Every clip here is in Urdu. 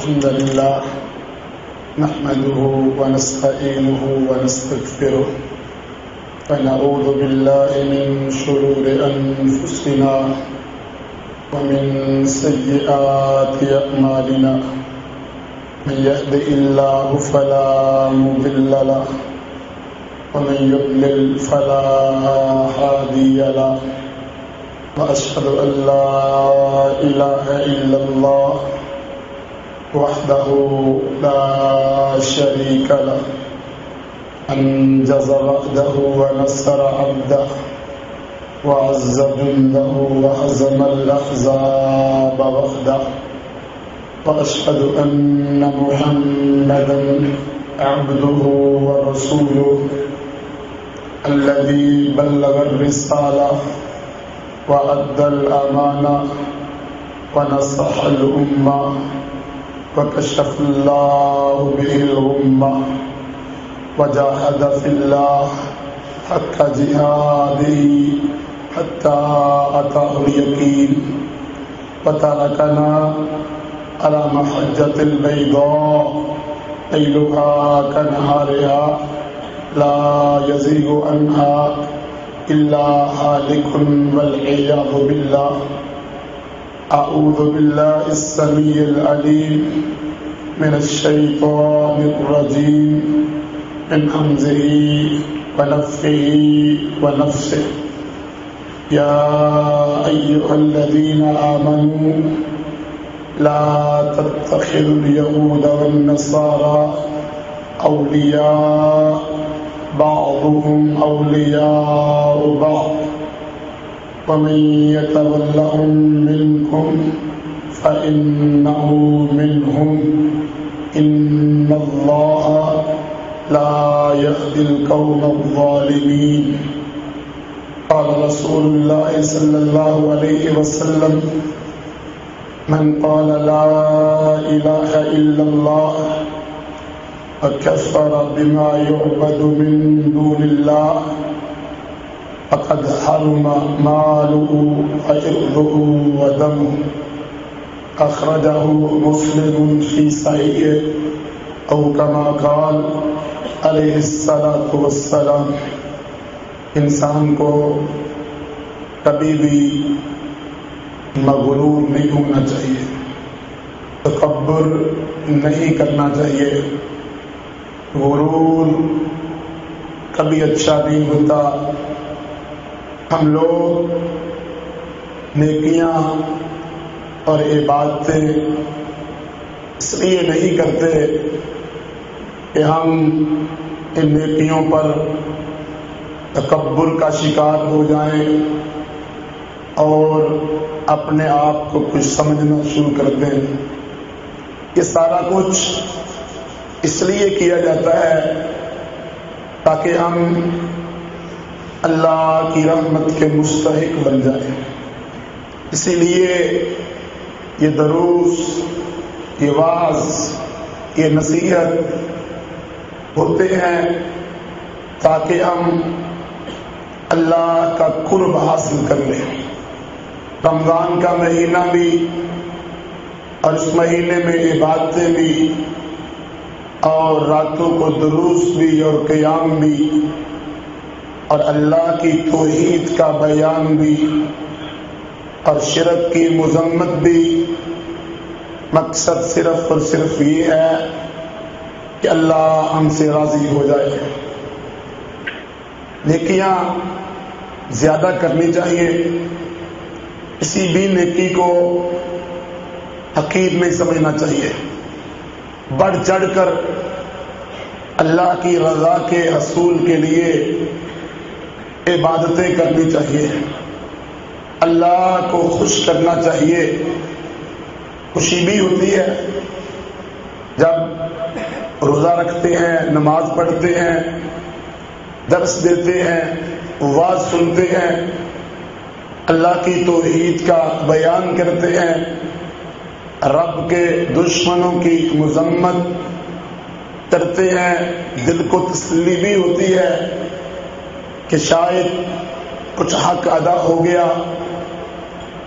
الحمد لله نحمده ونستعينه ونستغفره ونعوذ بالله من شرور أنفسنا ومن سيئات أعمالنا من يهده الله فلا مضل له ومن يضلل فلا هادي له وأشهد أن لا إله إلا الله وحده لا شريك له أنجز وعده ونصر عبده وعز جنده وهزم الأحزاب وحده وأشهد أن محمدا عبده ورسوله الذي بلغ الرسالة وأدى الأمانة ونصح الأمة وكشف الله به الغمة وجاهد في الله حق جهاده حتى أتاه اليقين وتركنا على محجة البيضاء ليلها كنهارها لا يزيغ عنها إلا هالك والعياذ بالله. أعوذ بالله السميع العليم من الشيطان الرجيم من همزه ونفخه ونفسه. يا أيها الذين آمنوا لا تتخذوا اليهود والنصارى أولياء بعضهم أولياء بعض ومن يتولهم منكم فإنه منهم إن الله لا يهدي القوم الظالمين. قال رسول الله صلى الله عليه وسلم من قال لا إله إلا الله وكفر بما يعبد من دون الله فقد حرم ماله وعرضه ودمه. أخرجه مسلم في صحيحه أو كما قال علیہ الصلاۃ والسلام. انسان کو کبھی بھی مغرور نہیں ہونا چاہیے، تکبر نہیں کرنا چاہیے. غرور کبھی اچھا نہیں ہوتا. ہم لوگ نیکیاں اور عبادتیں اس لیے نہیں کرتے کہ ہم ان نیکیوں پر تکبر کا شکار ہو جائیں اور اپنے آپ کو کچھ سمجھنا شروع کر دیں. یہ سارا کچھ اس لیے کیا جاتا ہے تاکہ ہم اللہ کی رحمت کے مستحق بن جائیں. اسی لیے یہ دروس، یہ وعظ، یہ نصیحت ہوتے ہیں تاکہ ہم اللہ کا قرب حاصل کر لیں. رمضان کا مہینہ بھی اور اس مہینے میں عبادتیں بھی اور راتوں کو دروس بھی اور قیام بھی اور اللہ کی توحید کا بیان بھی اور شرک کی مذمت بھی، مقصد صرف اور صرف یہ ہے کہ اللہ ہم سے راضی ہو جائے. نیکیاں زیادہ کرنی چاہیے. کسی بھی نیکی کو حقیر نہیں سمجھنا چاہیے. بڑھ چڑھ کر اللہ کی رضا کے حصول کے لیے عبادتیں کرنی چاہیے. اللہ کو خوش کرنا چاہیے. خوشی بھی ہوتی ہے جب روزہ رکھتے ہیں، نماز پڑھتے ہیں، درس دیتے ہیں، واعظ سنتے ہیں، اللہ کی توحید کا بیان کرتے ہیں، رب کے دشمنوں کی مذمت کرتے ہیں. دل کو تسلی بھی ہوتی ہے کہ شاید کچھ حق ادا ہو گیا.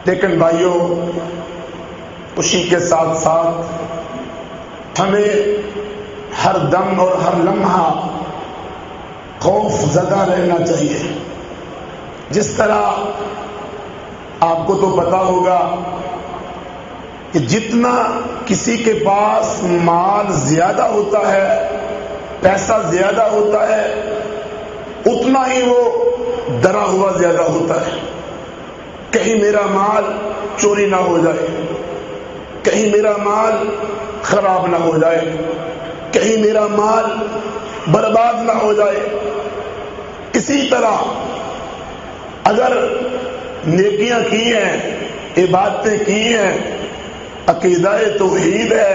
لیکن بھائیوں، خوشی کے ساتھ ساتھ ہمیں ہر دم اور ہر لمحہ خوف زدہ رہنا چاہیے. جس طرح آپ کو تو پتا ہوگا کہ جتنا کسی کے پاس مال زیادہ ہوتا ہے، پیسہ زیادہ ہوتا ہے، اتنا ہی وہ ڈرا ہوا زیادہ ہوتا ہے. کہیں میرا مال چوری نہ ہو جائے، کہیں میرا مال خراب نہ ہو جائے، کہیں میرا مال برباد نہ ہو جائے. اسی طرح اگر نیکیاں کی ہیں، عبادتیں کی ہیں، عقیدہ توحید ہے،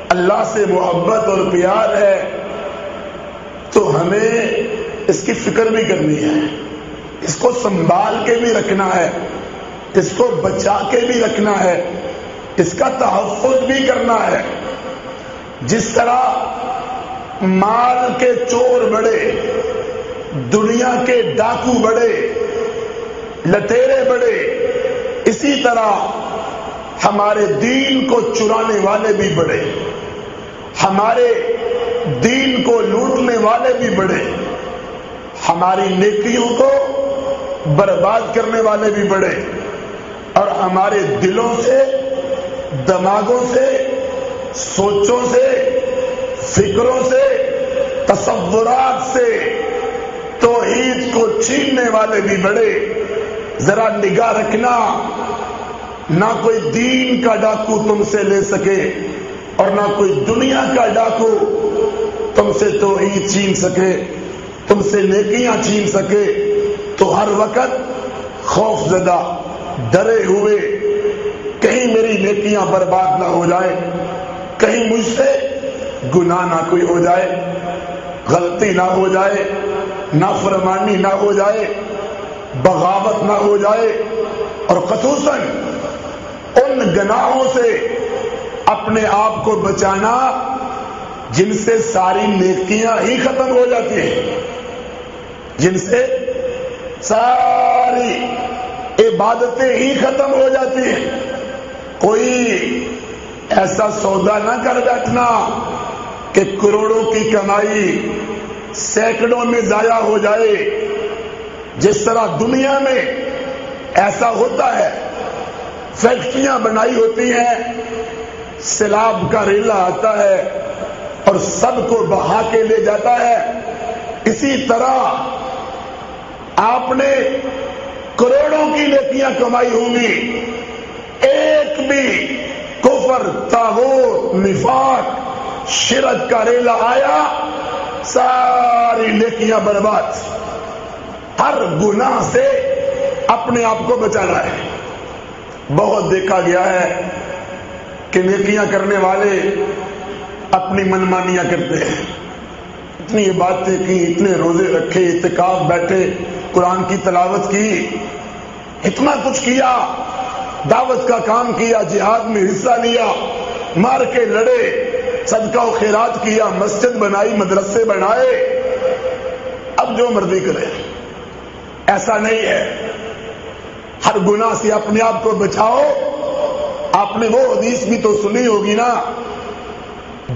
اللہ سے محبت اور پیار ہے، تو ہمیں اس کی فکر بھی کرنی ہے، اس کو سنبھال کے بھی رکھنا ہے، اس کو بچا کے بھی رکھنا ہے، اس کا تحفظ بھی کرنا ہے. جس طرح مال کے چور بڑے، دنیا کے ڈاکو بڑے، لٹیرے بڑے، اسی طرح ہمارے دین کو چرانے والے بھی بڑے، ہمارے دین کو لوٹنے والے بھی بڑے، ہماری نیکیوں کو برباد کرنے والے بھی بڑے، اور ہمارے دلوں سے، دماغوں سے، سوچوں سے، فکروں سے، تصورات سے توحید کو چھیننے والے بھی بڑے. ذرا نگاہ رکھنا، نہ کوئی دین کا ڈاکو تم سے لے سکے اور نہ کوئی دنیا کا ڈاکو تم سے توحید چھین سکے، تم سے نیکیاں چھین سکے. تو ہر وقت خوف زدہ، ڈرے ہوئے، کہیں میری نیکیاں برباد نہ ہو جائے، کہیں مجھ سے گناہ نہ کوئی ہو جائے، غلطی نہ ہو جائے، نافرمانی نہ ہو جائے، بغاوت نہ ہو جائے، اور خصوصاً ان گناہوں سے اپنے آپ کو بچانا جن سے ساری نیکیاں ہی ختم ہو جاتی ہیں، جن سے ساری عبادتیں ہی ختم ہو جاتی ہیں. کوئی ایسا سودا نہ کر بیٹھنا کہ کروڑوں کی کمائی سینکڑوں میں ضائع ہو جائے. جس طرح دنیا میں ایسا ہوتا ہے، فیکٹریاں بنائی ہوتی ہیں، سیلاب کا ریلا آتا ہے اور سب کو بہا کے لے جاتا ہے. اسی طرح آپ نے کروڑوں کی نیکیاں کمائی ہوں گی، ایک بھی کفر، طاغوت، نفاق، شرک کا ریلا آیا، ساری نیکیاں برباد. ہر گناہ سے اپنے آپ کو بچانا ہے. بہت دیکھا گیا ہے کہ نیکیاں کرنے والے اپنی منمانیاں کرتے ہیں. اتنی عبادتیں کی، اتنے روزے رکھے، اعتکاف بیٹھے، قرآن کی تلاوت کی، اتنا کچھ کیا، دعوت کا کام کیا، جہاد میں حصہ لیا، مار کے لڑے، صدقہ و خیرات کیا، مسجد بنائی، مدرسے بنائے، اب جو مرضی کرے. ایسا نہیں ہے. ہر گناہ سے اپنے آپ کو بچاؤ. آپ نے وہ حدیث بھی تو سنی ہوگی نا،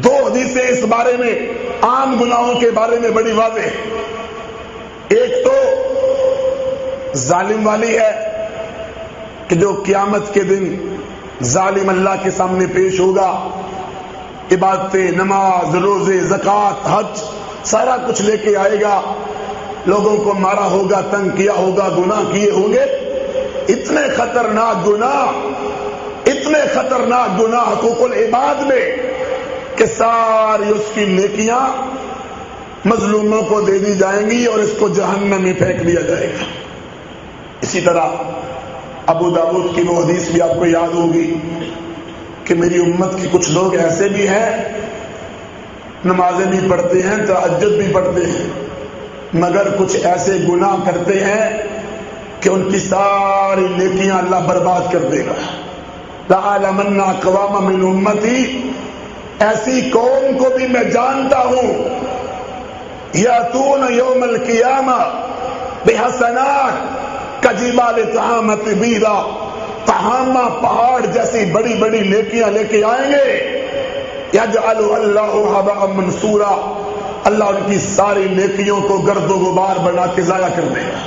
دو حدیثیں اس بارے میں، عام گناہوں کے بارے میں بڑی واضح. ایک تو ظالم والی ہے کہ جو قیامت کے دن ظالم اللہ کے سامنے پیش ہوگا، عبادتیں، نماز، روزے، زکوٰۃ، حج، سارا کچھ لے کے آئے گا، لوگوں کو مارا ہوگا، تنگ کیا ہوگا، گناہ کیے ہوں گے. اتنے خطرناک گناہ، اتنے خطرناک گناہ حقوق العباد میں کہ ساری اس کی نیکیاں مظلوموں کو دے دی جائیں گی اور اس کو جہنم میں پھینک دیا جائے گا. اسی طرح ابو داؤد کی وہ حدیث بھی آپ کو یاد ہوگی کہ میری امت کے کچھ لوگ ایسے بھی ہیں، نمازیں بھی پڑھتے ہیں، تہجد بھی پڑھتے ہیں، مگر کچھ ایسے گناہ کرتے ہیں کہ ان کی ساری نیکیاں اللہ برباد کر دے گا. لَأَعْلَمَنَّ أَقْوَامًا مِنْ أُمَّتِي، ایسی قوم کو بھی میں جانتا ہوں، یاتون یوم القیامہ بحسنات کجبال تہامۃ بیضا، تہامہ پہاڑ جیسی بڑی بڑی نیکیاں لے کے آئیں گے، یجعل اللہ ھباء منثورا، اللہ ان کی ساری نیکیوں کو گرد و غبار بنا کے ضائع کر دے گا۔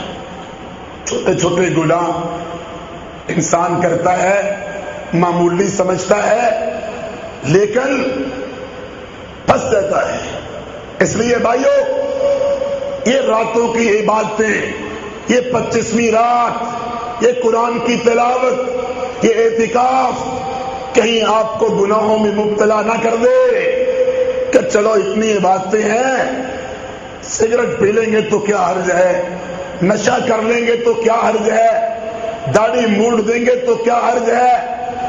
چھوٹے چھوٹے گناہ انسان کرتا ہے، معمولی سمجھتا ہے، لیکن پھنس جاتا ہے۔ اس لیے بھائیو، یہ راتوں کی عبادتیں، یہ 25ویں رات، یہ قرآن کی تلاوت، یہ اعتکاف کہیں آپ کو گناہوں میں مبتلا نہ کر دے کہ چلو اتنی عبادتیں ہیں، سگریٹ پی لیں گے تو کیا حرج ہے، نشہ کر لیں گے تو کیا حرج ہے، داڑھی مونڈ دیں گے تو کیا حرج ہے،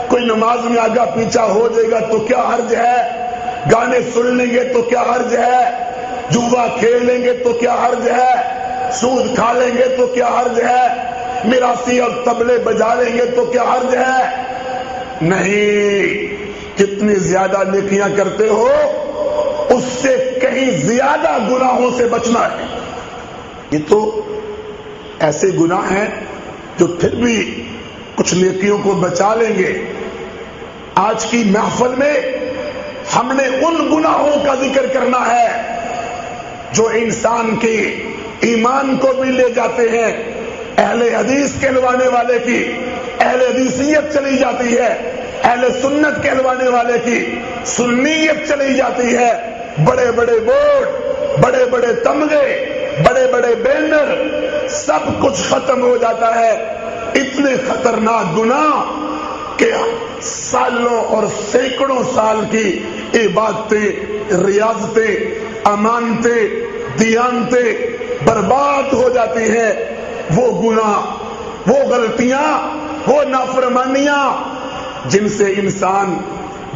کوئی نماز میں آگا پیچھا ہو جائے گا تو کیا حرج ہے، گانے سن لیں گے تو کیا حرج ہے، جوا کھیل لیں گے تو کیا حرج ہے، سود کھا لیں گے تو کیا حرج ہے، میراثی اور طبلے بجا لیں گے تو کیا حرج ہے۔ نہیں، کتنی زیادہ نیکیاں کرتے ہو اس سے کہیں زیادہ گناہوں سے بچنا ہے۔ یہ تو ایسے گناہ ہیں جو پھر بھی کچھ نیکیوں کو بچا لیں گے۔ آج کی محفل میں ہم نے ان گناہوں کا ذکر کرنا ہے جو انسان کے ایمان کو بھی لے جاتے ہیں، اہل حدیث کہلوانے والے کی اہل حدیثیت چلی جاتی ہے، اہل سنت کہلوانے والے کی سنیت چلی جاتی ہے۔ بڑے بڑے بورڈ، بڑے بڑے تمغے، بڑے بڑے بینر، سب کچھ ختم ہو جاتا ہے۔ اتنے خطرناک گناہ کہ سالوں اور سینکڑوں سال کی عبادتیں، ریاضتیں، امانتیں، دیانتیں برباد ہو جاتی ہیں۔ وہ گناہ، وہ غلطیاں، وہ نافرمانیاں جن سے انسان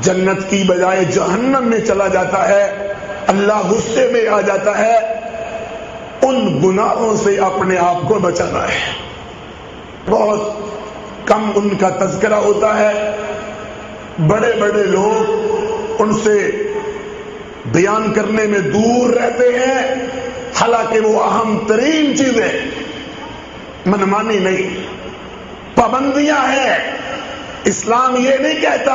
جنت کی بجائے جہنم میں چلا جاتا ہے، اللہ غصے میں آ جاتا ہے، ان گناہوں سے اپنے آپ کو بچانا ہے۔ بہت کم ان کا تذکرہ ہوتا ہے، بڑے بڑے لوگ ان سے بیان کرنے میں دور رہتے ہیں، حالانکہ وہ اہم ترین چیزیں منمانی نہیں، پابندیاں ہیں۔ اسلام یہ نہیں کہتا،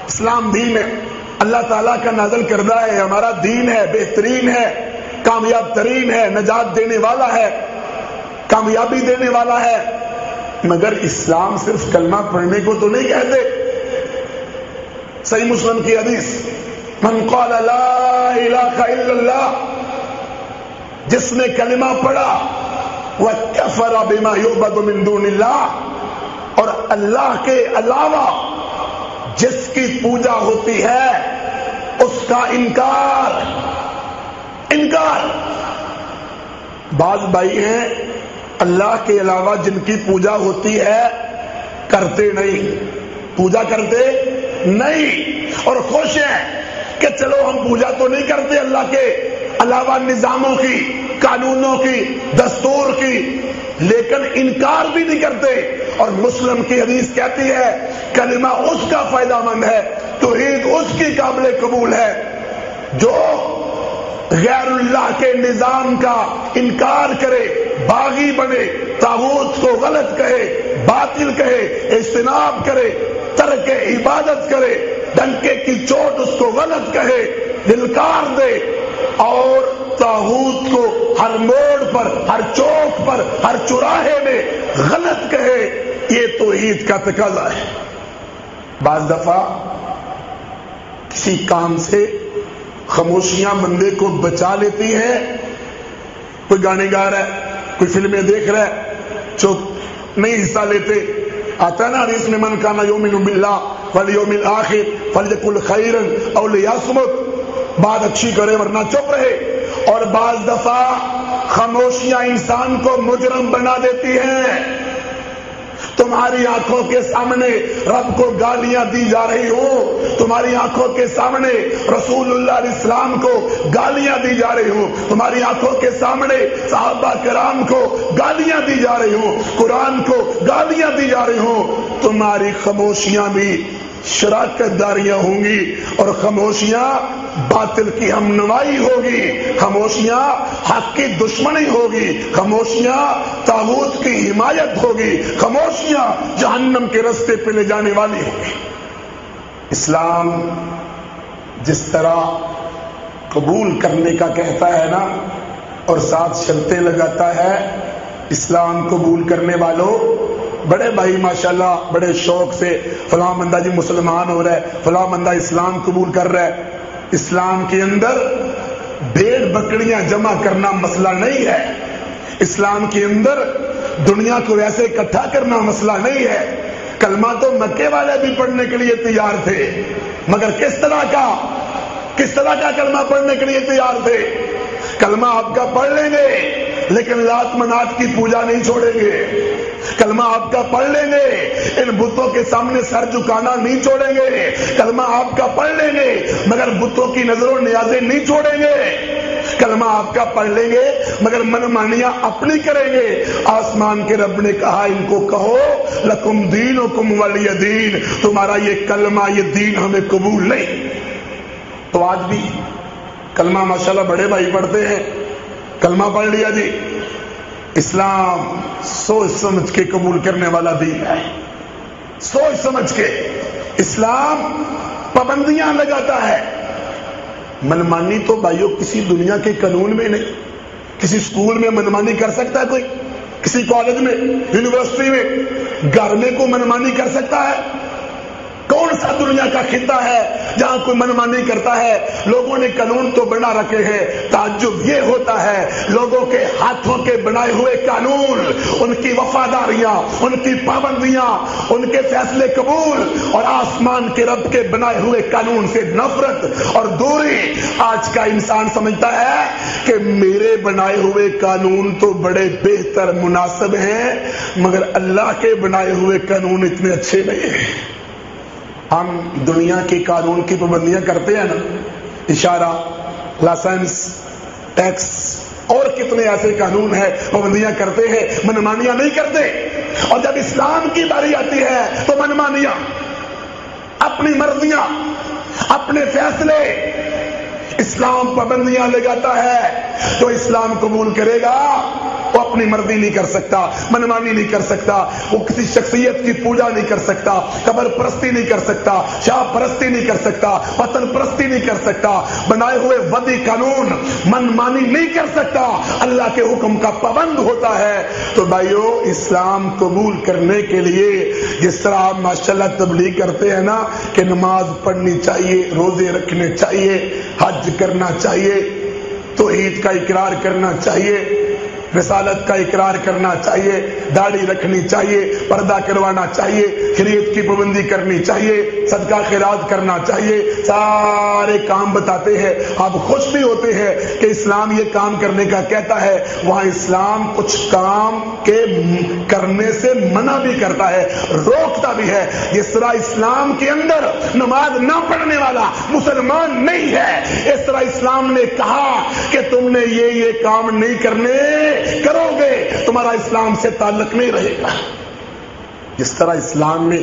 اسلام دین ہے، اللہ تعالیٰ کا نازل کردہ ہے، ہمارا دین ہے، بہترین ہے، کامیاب ترین ہے، نجات دینے والا ہے، کامیابی دینے والا ہے، مگر اسلام صرف کلمہ پڑھنے کو تو نہیں کہتے۔ صحیح مسلم کی حدیث، من قال لا الہ الا اللہ، جس نے کلمہ پڑھا، وَكَفَرَ بِمَا يُعْبَدُ مِن دُونِ اللَّهِ، اور اللہ کے علاوہ جس کی پوجا ہوتی ہے اس کا انکار۔ بعض بھائی ہیں اللہ کے علاوہ جن کی پوجا ہوتی ہے کرتے نہیں، پوجا کرتے نہیں، اور خوش ہیں کہ چلو ہم پوجا تو نہیں کرتے اللہ کے علاوہ نظاموں کی، قانونوں کی، دستور کی، لیکن انکار بھی نہیں کرتے۔ اور مسلم کی حدیث کہتی ہے کلمہ اس کا فائدہ مند ہے، توحید اس کی قابل قبول ہے جو غیر اللہ کے نظام کا انکار کرے، باغی بنے، طاغوت کو غلط کہے، باطل کہے، اجتناب کرے، ترک عبادت کرے، ڈنکے کی چوٹ اس کو غلط کہے، دلکار دے، اور طاغوت کو ہر موڑ پر، ہر چوک پر، ہر چوراہے میں غلط کہے، یہ توحید کا تقاضا ہے۔ بعض دفعہ کسی کام سے خاموشیاں بندے کو بچا لیتی ہیں۔ کوئی گانے گا رہا ہے، کوئی فلمیں دیکھ رہا ہے، چپ نہیں حصہ لیتے۔ آتا ہے نا حدیث میں، من کان یؤمن باللہ والیوم الآخر فلیقل خیرا او لیصمت، بات اچھی کرے ورنہ چپ رہے۔ اور بعض دفعہ خاموشیاں انسان کو مجرم بنا دیتی ہیں۔ تمہاری آنکھوں کے سامنے رب کو گالیاں دی جا رہی ہوں، تمہاری آنکھوں کے سامنے رسول اللہ علیہ السلام کو گالیاں دی جا رہی ہوں، تمہاری آنکھوں کے سامنے صحابہ کرام کو گالیاں دی جا رہی ہوں، قرآن کو گالیاں دی جا رہی ہوں، تمہاری خاموشیاں بھی شراکت داریاں ہوں گی، اور خاموشیاں باطل کی ہمنوائی ہوگی، خاموشیاں حق کی دشمنی ہوگی، خاموشیاں طاغوت کی حمایت ہوگی، خاموشیاں جہنم کے رستے پہ لے جانے والی ہوگی۔ اسلام جس طرح قبول کرنے کا کہتا ہے نا اور ساتھ شرطیں لگاتا ہے، اسلام قبول کرنے والوں بڑے بھائی ماشاءاللہ بڑے شوق سے فلاں بندہ جی مسلمان ہو رہا ہے، فلاں بندہ اسلام قبول کر رہا ہے. اسلام کے اندر بھیڑ بکریاں جمع کرنا مسئلہ نہیں ہے. اسلام کے اندر دنیا کو ویسے اکٹھا کرنا مسئلہ نہیں ہے. کلمہ تو مکے والے بھی پڑھنے کے لیے تیار تھے، مگر کس طرح کا کلمہ پڑھنے کے لیے تیار تھے؟ کلمہ آپ کا پڑھ لیں گے لیکن لات منات کی پوجا نہیں چھوڑیں گے. کلمہ آپ کا پڑھ لیں گے، ان بتوں کے سامنے سر جھکانا نہیں چھوڑیں گے. کلمہ آپ کا پڑھ لیں گے مگر بتوں کی نظر و نیازیں نہیں چھوڑیں گے. کلمہ آپ کا پڑھ لیں گے مگر منمانیاں اپنی کریں گے. آسمان کے رب نے کہا ان کو کہو لکم دینکم ولی دین، تمہارا یہ کلمہ یہ دین ہمیں قبول نہیں. تو آج بھی کلمہ ماشاءاللہ بڑے بھائی پڑھتے ہیں، کلمہ پڑھ لیا جی. اسلام سوچ سمجھ کے قبول کرنے والا دین ہے. سوچ سمجھ کے اسلام پابندیاں لگاتا ہے. منمانی تو بھائیوں کسی دنیا کے قانون میں نہیں. کسی سکول میں منمانی کر سکتا ہے کوئی؟ کسی کالج میں، یونیورسٹی میں، گھر میں کوئی منمانی کر سکتا ہے؟ کون سا دنیا کا خطہ ہے جہاں کوئی منمانی کرتا ہے؟ لوگوں نے قانون تو بنا رکھے ہیں. تعجب یہ ہوتا ہے لوگوں کے ہاتھوں کے بنائے ہوئے قانون، ان کی وفاداریاں، ان کی پابندیاں، ان کے فیصلے قبول اور آسمان کے رب کے بنائے ہوئے قانون سے نفرت اور دوری. آج کا انسان سمجھتا ہے کہ میرے بنائے ہوئے قانون تو بڑے بہتر مناسب ہیں مگر اللہ کے بنائے ہوئے قانون اتنے اچھے نہیں ہیں. ہم دنیا کے قانون کی پابندیاں کرتے ہیں نا، اشارہ، لائسنس، ٹیکس اور کتنے ایسے قانون ہیں پابندیاں کرتے ہیں، منمانیاں نہیں کرتے. اور جب اسلام کی باری آتی ہے تو منمانیاں، اپنی مرضیاں، اپنے فیصلے. اسلام پابندیاں لگاتا ہے. جو اسلام قبول کرے گا وہ اپنی مرضی نہیں کر سکتا، منمانی نہیں کر سکتا، وہ کسی شخصیت کی پوجا نہیں کر سکتا، قبر پرستی نہیں کر سکتا، شاہ پرستی نہیں کر سکتا، وطن پرستی نہیں کر سکتا، بنائے ہوئے وضعی قانون منمانی نہیں کر سکتا، اللہ کے حکم کا پابند ہوتا ہے. تو بھائیو اسلام قبول کرنے کے لیے جس طرح آپ ماشاءاللہ تبلیغ کرتے ہیں نا کہ نماز پڑھنی چاہیے، روزے رکھنے چاہیے، حج کرنا چاہیے، توحید کا اقرار کرنا چاہیے، رسالت کا اقرار کرنا چاہیے، داڑھی رکھنی چاہیے، پردہ کروانا چاہیے، شریعت کی پابندی کرنی چاہیے، صدقہ خیرات کرنا چاہیے، سارے کام بتاتے ہیں. آپ خوش بھی ہوتے ہیں کہ اسلام یہ کام کرنے کا کہتا ہے. وہاں اسلام کچھ کام کے کرنے سے منع بھی کرتا ہے، روکتا بھی ہے. جس طرح اسلام کے اندر نماز نہ پڑھنے والا مسلمان نہیں ہے، اس طرح اسلام نے کہا کہ تم نے یہ کام نہیں کرنے، کرو گے تمہارا اسلام سے تعلق نہیں رہے گا. جس طرح اسلام میں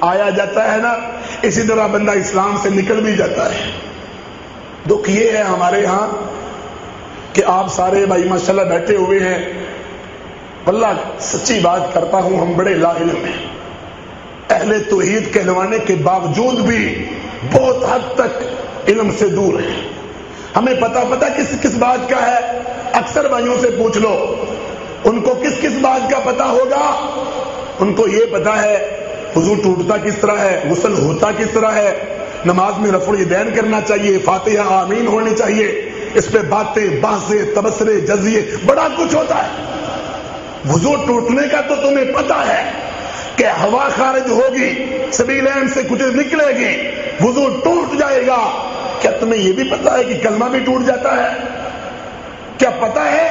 آیا جاتا ہے نا اسی طرح بندہ اسلام سے نکل بھی جاتا ہے. دکھ یہ ہے ہمارے ہاں کہ آپ سارے بھائی ماشاءاللہ بیٹھے ہوئے ہیں. واللہ سچی بات کرتا ہوں ہم بڑے لا علم ہیں، اہل توحید کہلوانے کے باوجود بھی بہت حد تک علم سے دور ہیں. ہمیں پتہ کس بات کا ہے. اکثر بھائیوں سے پوچھ لو ان کو کس بات کا پتہ ہوگا. ان کو یہ پتا ہے وضو ٹوٹتا کس طرح ہے، غسل ہوتا کس طرح ہے، نماز میں رفع الیدین کرنا چاہیے، فاتحہ آمین ہونی چاہیے. اس پہ باتیں، بحثیں، تبصرے، جزیے بڑا کچھ ہوتا ہے. وضو ٹوٹنے کا تو تمہیں پتا ہے کہ ہوا خارج ہوگی، سبیلین سے کچھ نکلے گی، وضو ٹوٹ جائے گا. کیا تمہیں یہ بھی پتا ہے کہ کلمہ بھی ٹوٹ جاتا ہے؟ کیا پتا ہے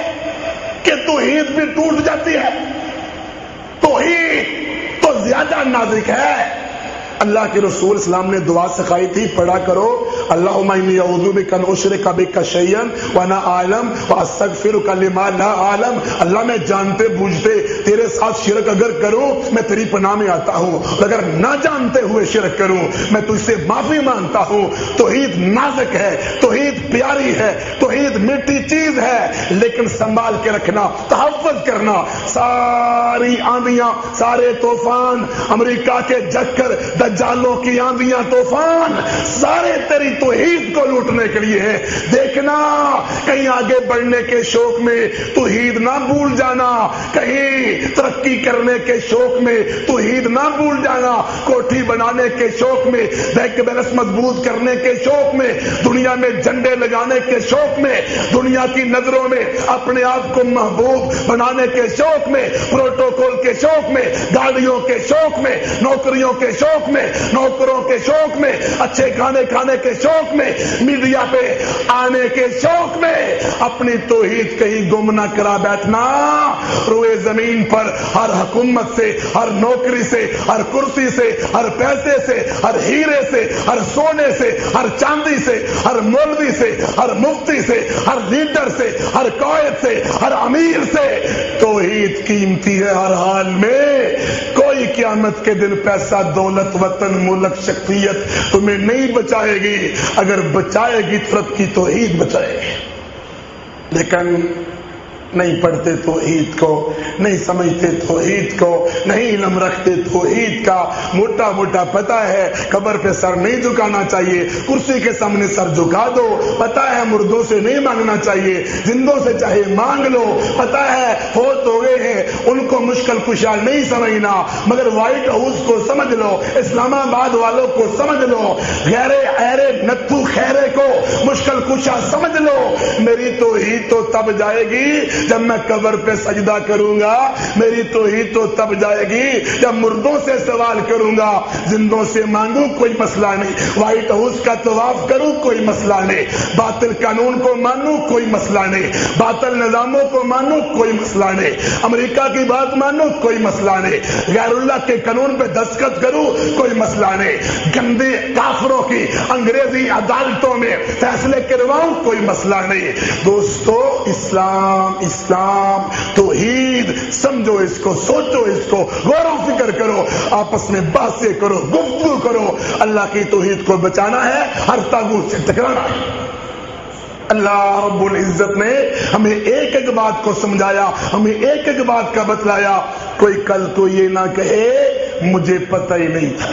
کہ توحید بھی ٹوٹ جاتی ہے؟ توحید تو زیادہ نازک ہے. اللہ کے رسول اسلام نے دعا سکھائی تھی، پڑھا کرو اللہم انی اعوذ بک ان اشرک بک شیئا وانا اعلم واستغفرک لما لا اعلم. اللہ میں جانتے بوجھتے تیرے ساتھ شرک اگر کروں میں تیری پناہ میں آتا ہوں، اگر نہ جانتے ہوئے شرک کروں میں تجھ سے معافی مانگتا ہوں. توحید نازک ہے، توحید پیاری ہے، توحید میٹھی چیز ہے، لیکن سنبھال کے رکھنا، تحفظ کرنا. ساری آندیاں، سارے طوفان، امریکہ کے جکر، دجالوں کی آندیاں، طوفان، سارے تیری توحید کو لوٹنے کے لیے ہے. دیکھنا کہیں آگے بڑھنے کے شوق میں توحید نہ بھول جانا, کہیں ترقی کرنے کے شوق میں توحید نہ بھول جانا, کوٹھی بنانے کے شوق میں, بینک بیلنس مضبوط کرنے کے شوق میں, دنیا میں جھنڈے لگانے کے شوق میں, دنیا کی نظروں میں اپنے آپ کو محبوب بنانے کے شوق میں, پروٹوکول کے شوق میں, گاڑیوں کے شوق میں, نوکریوں کے شوق میں, نوکروں کے شوق میں, اچھے کھانے کھانے کے شوق میں, میڈیا پہ آنے کے شوق میں اپنی توحید کہیں گم نہ کرا بیٹھنا. روئے زمین پر ہر حکومت سے, ہر نوکری سے, ہر کرسی سے, ہر پیسے سے, ہر ہیرے سے, ہر سونے سے, ہر چاندی سے, ہر مولوی سے, ہر مفتی سے, ہر لیڈر سے, ہر قائد سے, ہر امیر سے توحید قیمتی ہے ہر حال میں. کوئی قیامت کے دن پیسہ, دولت, وطن, ملک, شخصیت تمہیں نہیں بچائے گی. اگر بچائے گی فرد کی توحید بچائے گی. لیکن نہیں پڑھتے توحید کو, نہیں سمجھتے توحید کو, نہیں علم رکھتے توحید کا. موٹا موٹا پتا ہے قبر پہ سر نہیں جھکانا چاہیے, کرسی کے سامنے سر جھکا دو. پتا ہے مردوں سے نہیں مانگنا چاہیے, زندوں سے چاہے مانگ لو. پتا ہے فوت ہو گئے ہیں ان کو مشکل کشا نہیں سمجھنا, مگر وائٹ ہاؤس کو سمجھ لو, اسلام آباد والوں کو سمجھ لو, غیرے ایرے نتھو خیرے کو مشکل کشا سمجھ لو. میری توحید تو تب جائے گی جب میں قبر پہ سجدہ کروں گا. میری توحید تو تب جائے گی جب مردوں سے سوال کروں گا. زندوں سے مانگوں کوئی مسئلہ نہیں, وائٹ ہاؤس کا طواف کروں کوئی مسئلہ نہیں, باطل قانون کو مانوں کوئی مسئلہ نہیں, باطل نظاموں کو مانوں کوئی مسئلہ نہیں, امریکہ کی بات مانوں کوئی مسئلہ نہیں, غیر اللہ کے قانون پہ دستخط کروں کوئی مسئلہ نہیں, گندے کافروں کی انگریزی عدالتوں میں فیصلے کرواؤں کوئی مسئلہ نہیں. دوستو اسلام توحید سمجھو, اس کو سوچو, اس کو غور و فکر کرو, آپس میں باتیں کرو, گفتگو کرو. اللہ کی توحید کو بچانا ہے, ہر طاغوت سے ٹکرانا ہے. اللہ رب العزت نے ہمیں ایک ایک بات کو سمجھایا, ہمیں ایک ایک بات کا بتلایا. کوئی کل کو یہ نہ کہے مجھے پتہ ہی نہیں تھا.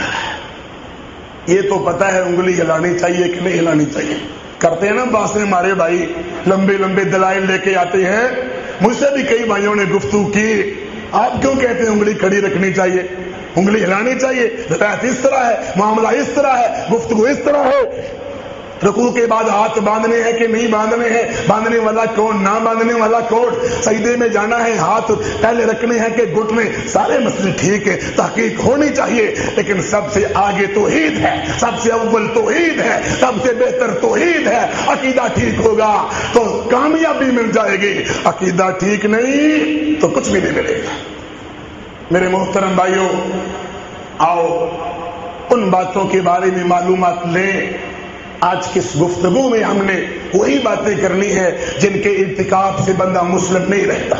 یہ تو پتہ ہے انگلی ہلانی چاہیے کہ نہیں ہلانی چاہیے. کرتے ہیں نا باسیں ہمارے بھائی, لمبے لمبے دلائل لے کے آتے ہیں. مجھ سے بھی کئی بھائیوں نے گفتگو کی, آپ کیوں کہتے ہیں انگلی کھڑی رکھنی چاہیے, انگلی ہلانی چاہیے, روایت اس طرح ہے, معاملہ اس طرح ہے, گفتگو اس طرح ہے. رکوع کے بعد ہاتھ باندھنے ہیں کہ نہیں باندھنے ہیں, باندھنے والا کون, نہ باندھنے والا کون, سجدے میں جانا ہے ہاتھ پہلے رکھنے ہیں کہ گھٹنے, سارے مسئلے ٹھیک ہے, تحقیق ہونی چاہیے. لیکن سب سے آگے توحید ہے, سب سے اول توحید ہے, سب سے بہتر توحید ہے. عقیدہ ٹھیک ہوگا تو کامیابی مل جائے گی, عقیدہ ٹھیک نہیں تو کچھ بھی نہیں ملے گا. میرے محترم بھائیوں, آؤ ان باتوں کے بارے میں معلومات لیں. آج کس گفتگو میں ہم نے وہی باتیں کرنی ہے جن کے ارتکاب سے بندہ مسلم نہیں رہتا.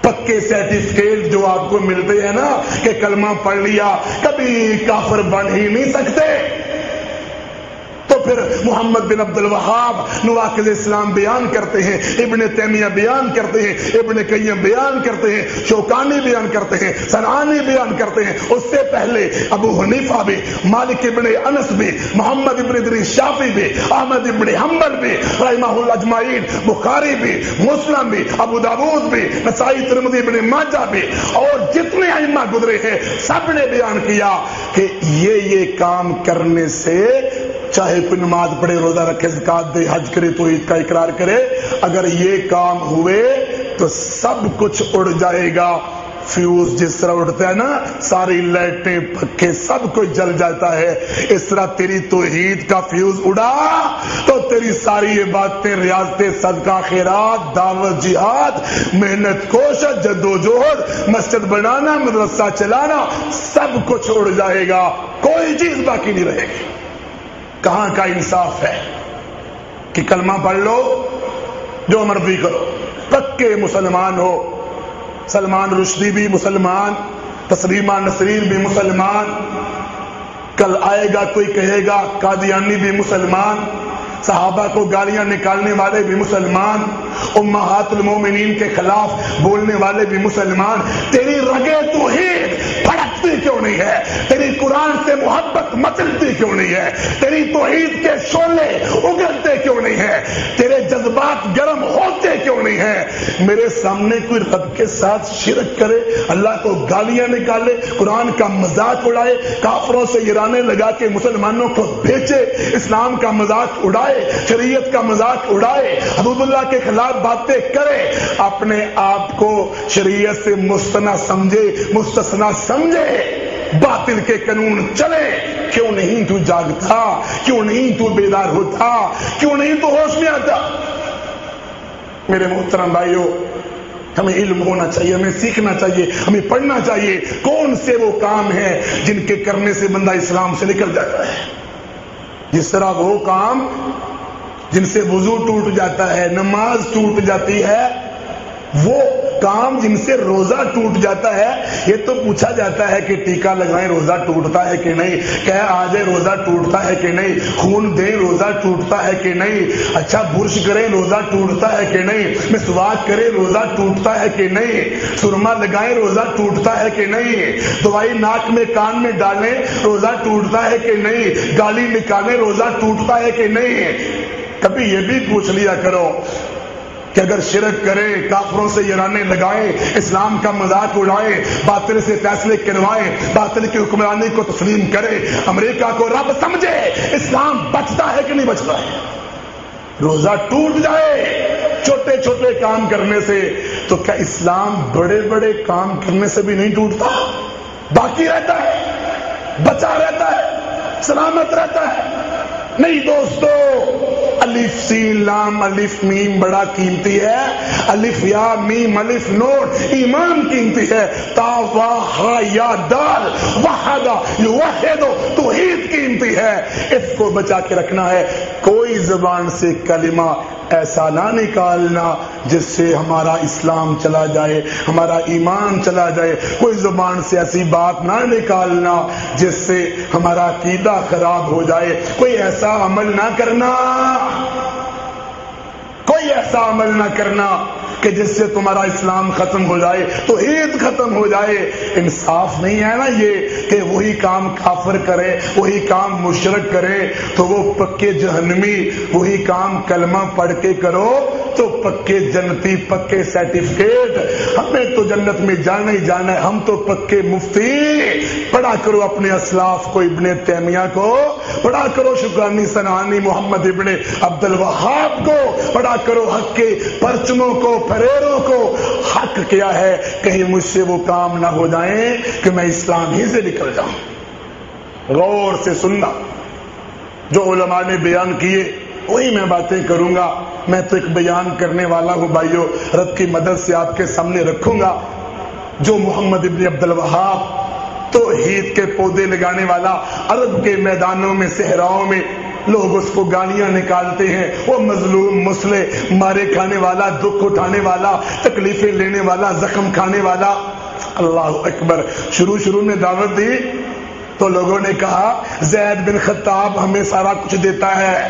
پکے سرٹیفکیٹ جو آپ کو ملتے ہیں نا کہ کلمہ پڑھ لیا, کبھی کافر بن ہی نہیں سکتے. تو پھر محمد بن عبد الوہاب نواقض اسلام بیان کرتے ہیں, ابن تیمیہ بیان کرتے ہیں, ابن قیم بیان کرتے ہیں, شوکانی بیان کرتے ہیں, صنعانی بیان کرتے ہیں. اس سے پہلے ابو حنیفہ بھی, مالک ابن انس بھی, محمد ابن ادریس شافعی بھی, احمد ابن حنبل بھی رحمہ اللہ اجمعین, بخاری بھی, مسلم بھی, ابو داؤد بھی, نسائی, ترمذی, ابن ماجہ بھی, اور جتنے ائمہ گزرے ہیں سب نے بیان کیا کہ یہ کام کرنے سے, چاہے کوئی نماز پڑھے, روزہ رکھے, زکات دے, حج کرے, توحید کا اقرار کرے, اگر یہ کام ہوئے تو سب کچھ اڑ جائے گا. فیوز جس طرح اڑتا ہے نا, ساری لائٹیں پکے سب کچھ جل جاتا ہے, اس طرح تیری توحید کا فیوز اڑا تو تیری ساری یہ باتیں, ریاضتیں, صدقہ, خیرات, دعوت, جہاد, محنت, کوشش, جدوجہد, مسجد بنانا, مدرسہ چلانا, سب کچھ اڑ جائے گا, کوئی چیز باقی نہیں رہے گی. کہاں کا انصاف ہے کہ کلمہ پڑھ لو, جو مرضی کرو, پکے مسلمان ہو. سلمان رشدی بھی مسلمان, تسلیمہ نسرین بھی مسلمان, کل آئے گا کوئی کہے گا قادیانی بھی مسلمان, صحابہ کو گالیاں نکالنے والے بھی مسلمان، امہات المومنین کے خلاف بولنے والے بھی مسلمان، تیری رگیں توحید پھڑکتی کیوں نہیں ہے؟ تیری قرآن سے محبت مچلتی کیوں نہیں ہے؟ تیری توحید کے شعلے اگلتے کیوں نہیں ہے؟ تیرے جذبات گرم ہوتے کیوں نہیں ہے؟ میرے سامنے کوئی رب کے ساتھ شرک کرے، اللہ کو گالیاں نکالے، قرآن کا مذاق اڑائے، کافروں سے یرانے لگا کے مسلمانوں کو بیچے، اسلام کا مذاق اڑائے، شریعت کا مذاق اڑائے، حدود اللہ کے خلاف باتیں کرے، اپنے آپ کو شریعت سے مستثنا سمجھے، باطل کے قانون چلے، کیوں نہیں تو جاگتا؟ کیوں نہیں تو بیدار ہوتا؟ کیوں نہیں تو ہوش میں آتا؟ میرے محترم بھائیوں، ہمیں علم ہونا چاہیے، ہمیں سیکھنا چاہیے، ہمیں پڑھنا چاہیے کون سے وہ کام ہیں جن کے کرنے سے بندہ اسلام سے نکل جاتا ہے۔ جس طرح وہ کام جن سے وضو ٹوٹ جاتا ہے، نماز ٹوٹ جاتی ہے، وہ کام جن سے روزہ ٹوٹ جاتا ہے، یہ تو پوچھا جاتا ہے کہ ٹیکا لگائیں روزہ ٹوٹتا ہے کہ نہیں، کہہ آ جائے روزہ ٹوٹتا ہے کہ نہیں، خون دیں روزہ ٹوٹتا ہے کہ نہیں، اچھا برش کریں روزہ ٹوٹتا ہے کہ نہیں، مسواک کریں روزہ ٹوٹتا ہے کہ نہیں، سرما لگائیں روزہ ٹوٹتا ہے کہ نہیں، دوائی ناک میں کان میں ڈالیں روزہ ٹوٹتا ہے کہ نہیں، گالی نکالیں روزہ ٹوٹتا ہے کہ نہیں۔ کبھی یہ بھی پوچھ لیا کرو کہ اگر شرک کرے، کافروں سے یرانے لگائے، اسلام کا مذاق اڑائے، باطل سے فیصلے کروائے، باطل کی حکمرانی کو تسلیم کرے، امریکہ کو رب سمجھے، اسلام بچتا ہے کہ نہیں بچتا ہے؟ روزہ ٹوٹ جائے چھوٹے چھوٹے کام کرنے سے، تو کیا اسلام بڑے بڑے کام کرنے سے بھی نہیں ٹوٹتا؟ باقی رہتا ہے، بچا رہتا ہے، سلامت رہتا ہے؟ نہیں دوستو، الف سین لام الف میم بڑا قیمتی ہے، الف یا میم الف نون ایمان قیمتی ہے، تا وا ہا یا دال وحد یوحد توحید قیمتی ہے، اس کو بچا کے رکھنا ہے۔ کوئی زبان سے کلمہ ایسا نہ نکالنا جس سے ہمارا اسلام چلا جائے، ہمارا ایمان چلا جائے، کوئی زبان سے ایسی بات نہ نکالنا جس سے ہمارا عقیدہ خراب ہو جائے، کوئی ایسا عمل نہ کرنا، کوئی ایسا عمل نہ کرنا کہ جس سے تمہارا اسلام ختم ہو جائے، توحید ختم ہو جائے۔ انصاف نہیں ہے نا یہ کہ وہی کام کافر کرے، وہی کام مشرک کرے تو وہ پکے جہنمی، وہی کام کلمہ پڑھ کے کرو تو پکے جنتی، پکے سرٹیفکیٹ، ہمیں تو جنت میں جانا ہی جانا ہے، ہم تو پکے مفتی۔ پڑھا کرو اپنے اسلاف کو، ابن تیمیہ کو، پڑھا کرو شکرانی سنانی محمد ابن عبد الوہاب کو، پڑھا کرو حق کے پرچموں کو، فریروں کو۔ حق کیا ہے؟ کہیں مجھ سے وہ کام نہ ہو جائیں کہ میں اسلام ہی سے نکل جاؤں۔ غور سے سننا، جو علماء نے بیان کیے وہی میں باتیں کروں گا۔ میں تو ایک بیان کرنے والا ہوں بھائیو، رب کی مدد سے آپ کے سامنے رکھوں گا۔ جو محمد ابن عبد الوہاب توحید کے پودے لگانے والا، عرب کے میدانوں میں صحراؤں میں لوگ اس کو گالیاں نکالتے ہیں، وہ مظلوم مسلح، مارے کھانے والا، دکھ اٹھانے والا، تکلیفیں لینے والا، زخم کھانے والا۔ اللہ اکبر۔ شروع میں دعوت دی تو لوگوں نے کہا زید بن خطاب ہمیں سارا کچھ دیتا ہے،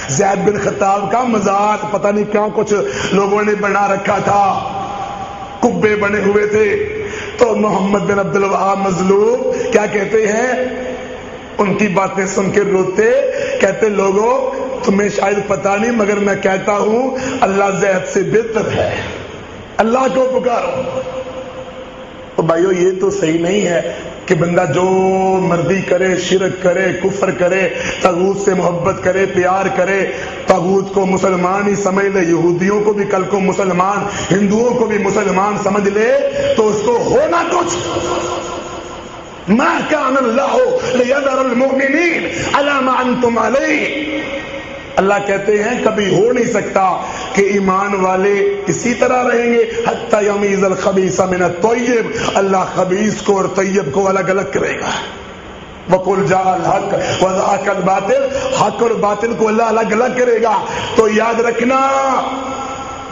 زید بن خطاب کا مزاج پتہ نہیں کیا کچھ لوگوں نے بنا رکھا تھا، کبے بنے ہوئے تھے۔ تو محمد بن عبد الوہاب مظلوم کیا کہتے ہیں؟ ان کی باتیں سن کے روتے، کہتے لوگوں تمہیں شاید پتہ نہیں مگر میں کہتا ہوں اللہ زید سے بہتر ہے، اللہ کو پکارو۔ تو بھائیو یہ تو صحیح نہیں ہے کہ بندہ جو مرضی کرے، شرک کرے، کفر کرے، طاغوت سے محبت کرے، پیار کرے، طاغوت کو مسلمان ہی سمجھ لے، یہودیوں کو بھی کل کو مسلمان، ہندوؤں کو بھی مسلمان سمجھ لے، تو اس کو ہونا کچھ ما كان الله ليذر المؤمنين على ما انتم عليه۔ اللہ کہتے ہیں کبھی ہو نہیں سکتا کہ ایمان والے اسی طرح رہیں گے حتی یمیز الخبیث من الطیب، اللہ خبیث کو اور طیب کو الگ الگ کرے گا۔ وَقُلْ جَاءَ الْحَقُّ وَزَهَقَ الْبَاطِلُ، حق اور باطل کو اللہ الگ الگ کرے گا۔ تو یاد رکھنا،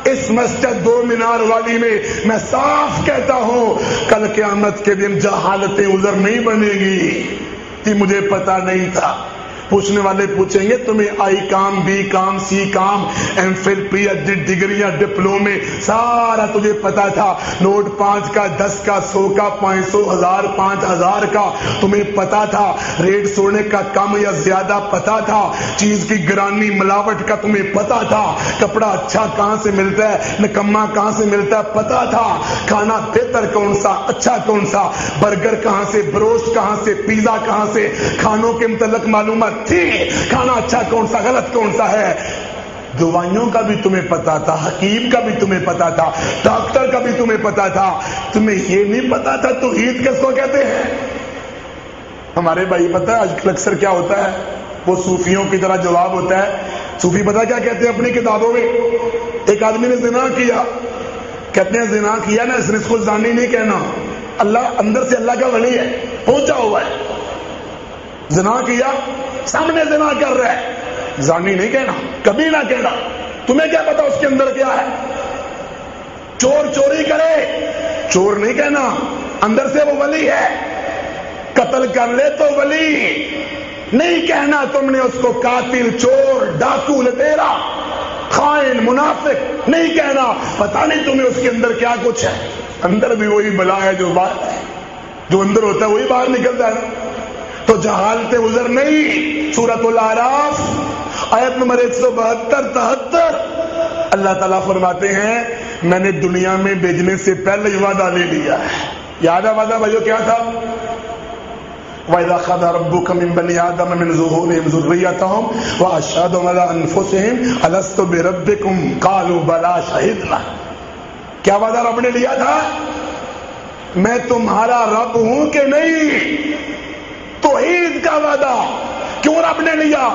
اس مسجد دو مینار والی میں صاف کہتا ہوں کل قیامت کے دن جہالتیں عذر نہیں بنے گی کہ مجھے پتا نہیں تھا، پوچھنے والے پوچھیں گے تمہیں I com, B com, C com, M phil, P H D ڈگریاں، ڈپلومے، سارا تجھے پتا تھا. نوٹ 5 کا، 10 کا، 100 کا، 500، 1000، 5000 کا تمہیں پتا تھا. ریٹ سونے کا کم یا زیادہ پتا تھا. چیز کی گرانی ملاوٹ کا تمہیں پتا تھا. کپڑا اچھا کہاں سے ملتا ہے، نکما کہاں سے ملتا ہے پتا تھا. کھانا بہتر کون سا، اچھا کون سا، برگر کہاں سے، بروسٹ کہاں سے، پیزا کہاں سے، کھانوں کے متعلق معلومات تھی. کھانا اچھا کون سا، غلط کون سا ہے. دوائیوں کا بھی تمہیں پتا تھا، حکیم کا بھی تمہیں پتا تھا، ڈاکٹر کا بھی تمہیں پتا تھا. تمہیں یہ نہیں پتا تھا تو عید کس کو کہتے ہیں. ہمارے بھائی پتا ہے آج کل اکثر کیا ہوتا ہے، وہ صوفیوں کی طرح جواب ہوتا ہے. صوفی پتا کیا کہتے ہیں اپنی کتابوں میں، ایک آدمی نے زنا کیا، کہتے ہیں زنا کیا نا، اس کو زانی نہیں کہنا، اللہ اندر سے اللہ کا ولی ہے، پہنچا ہوا ہے. زنا کیا، سامنے زنا کر رہا ہے، زانی نہیں کہنا، کبھی نہ کہنا. تمہیں کیا پتا اس کے اندر کیا ہے. چور چوری کرے، چور نہیں کہنا، اندر سے وہ ولی ہے. قتل کر لے تو ولی نہیں کہنا تم نے اس کو. قاتل، چور، ڈاکو، لٹیرا، خائن، منافق نہیں کہنا. پتا نہیں تمہیں اس کے اندر کیا کچھ ہے. اندر بھی وہی بلا ہے جو باہر ہے، جو اندر ہوتا ہے وہی باہر نکلتا ہے. تو جہالت عذر نہیں. سورۃ الاعراف آیت نمبر 172-73 اللہ تعالیٰ فرماتے ہیں میں نے دنیا میں بھیجنے سے پہلے ہی وعدہ لے لیا ہے. یاد ہے وعدہ بھائیو کیا تھا؟ وَإِذَا أَخَذَ رَبُّكَ مِن بَنِي آدَمَ مِن ظُهُورِهِمْ ذُرِّيَّتَهُمْ وَأَشْهَدَهُمْ عَلَىٰ أَنفُسِهِمْ أَلَسْتُ بِرَبِّكُمْ قَالُوا بَلَىٰ شَهِدْنَا. کیا وعدہ رب نے لیا تھا؟ میں تمہارا رب ہوں کہ نہیں. توحید کا وعدہ کیوں رب نے لیا؟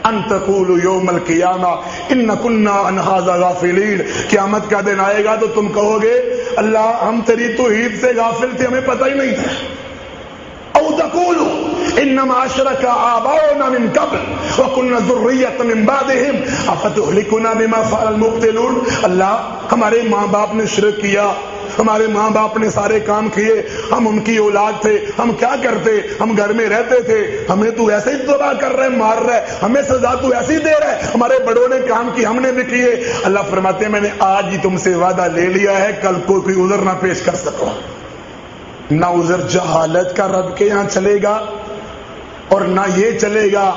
ان تقولوا یوم القیامہ ان کنا عن ھذا غافلین. قیامت کا دن آئے گا تو تم کہو گے اللہ ہم تیری توحید سے غافل تھے، ہمیں پتہ ہی نہیں تھا. او تقولوا انما اشرک آباؤنا من قبل وكنا ذریۃ من بعدهم افتهلكنا بما فعل المبطلون. اللہ ہمارے ماں باپ نے شرک کیا، ہمارے ماں باپ نے سارے کام کیے، ہم ان کی اولاد تھے، ہم کیا کرتے، ہم گھر میں رہتے تھے، ہمیں تو ایسے ہی تباہ کر رہے، مار رہے، ہمیں سزا تو ایسی دے رہے، ہمارے بڑوں نے کام کی ہم نے بھی کیے. اللہ فرماتے ہیں میں نے آج ہی تم سے وعدہ لے لیا ہے، کل کو کوئی عذر نہ پیش کر سکو. نہ عذر جہالت کا رب کے یہاں چلے گا، اور نہ یہ چلے گا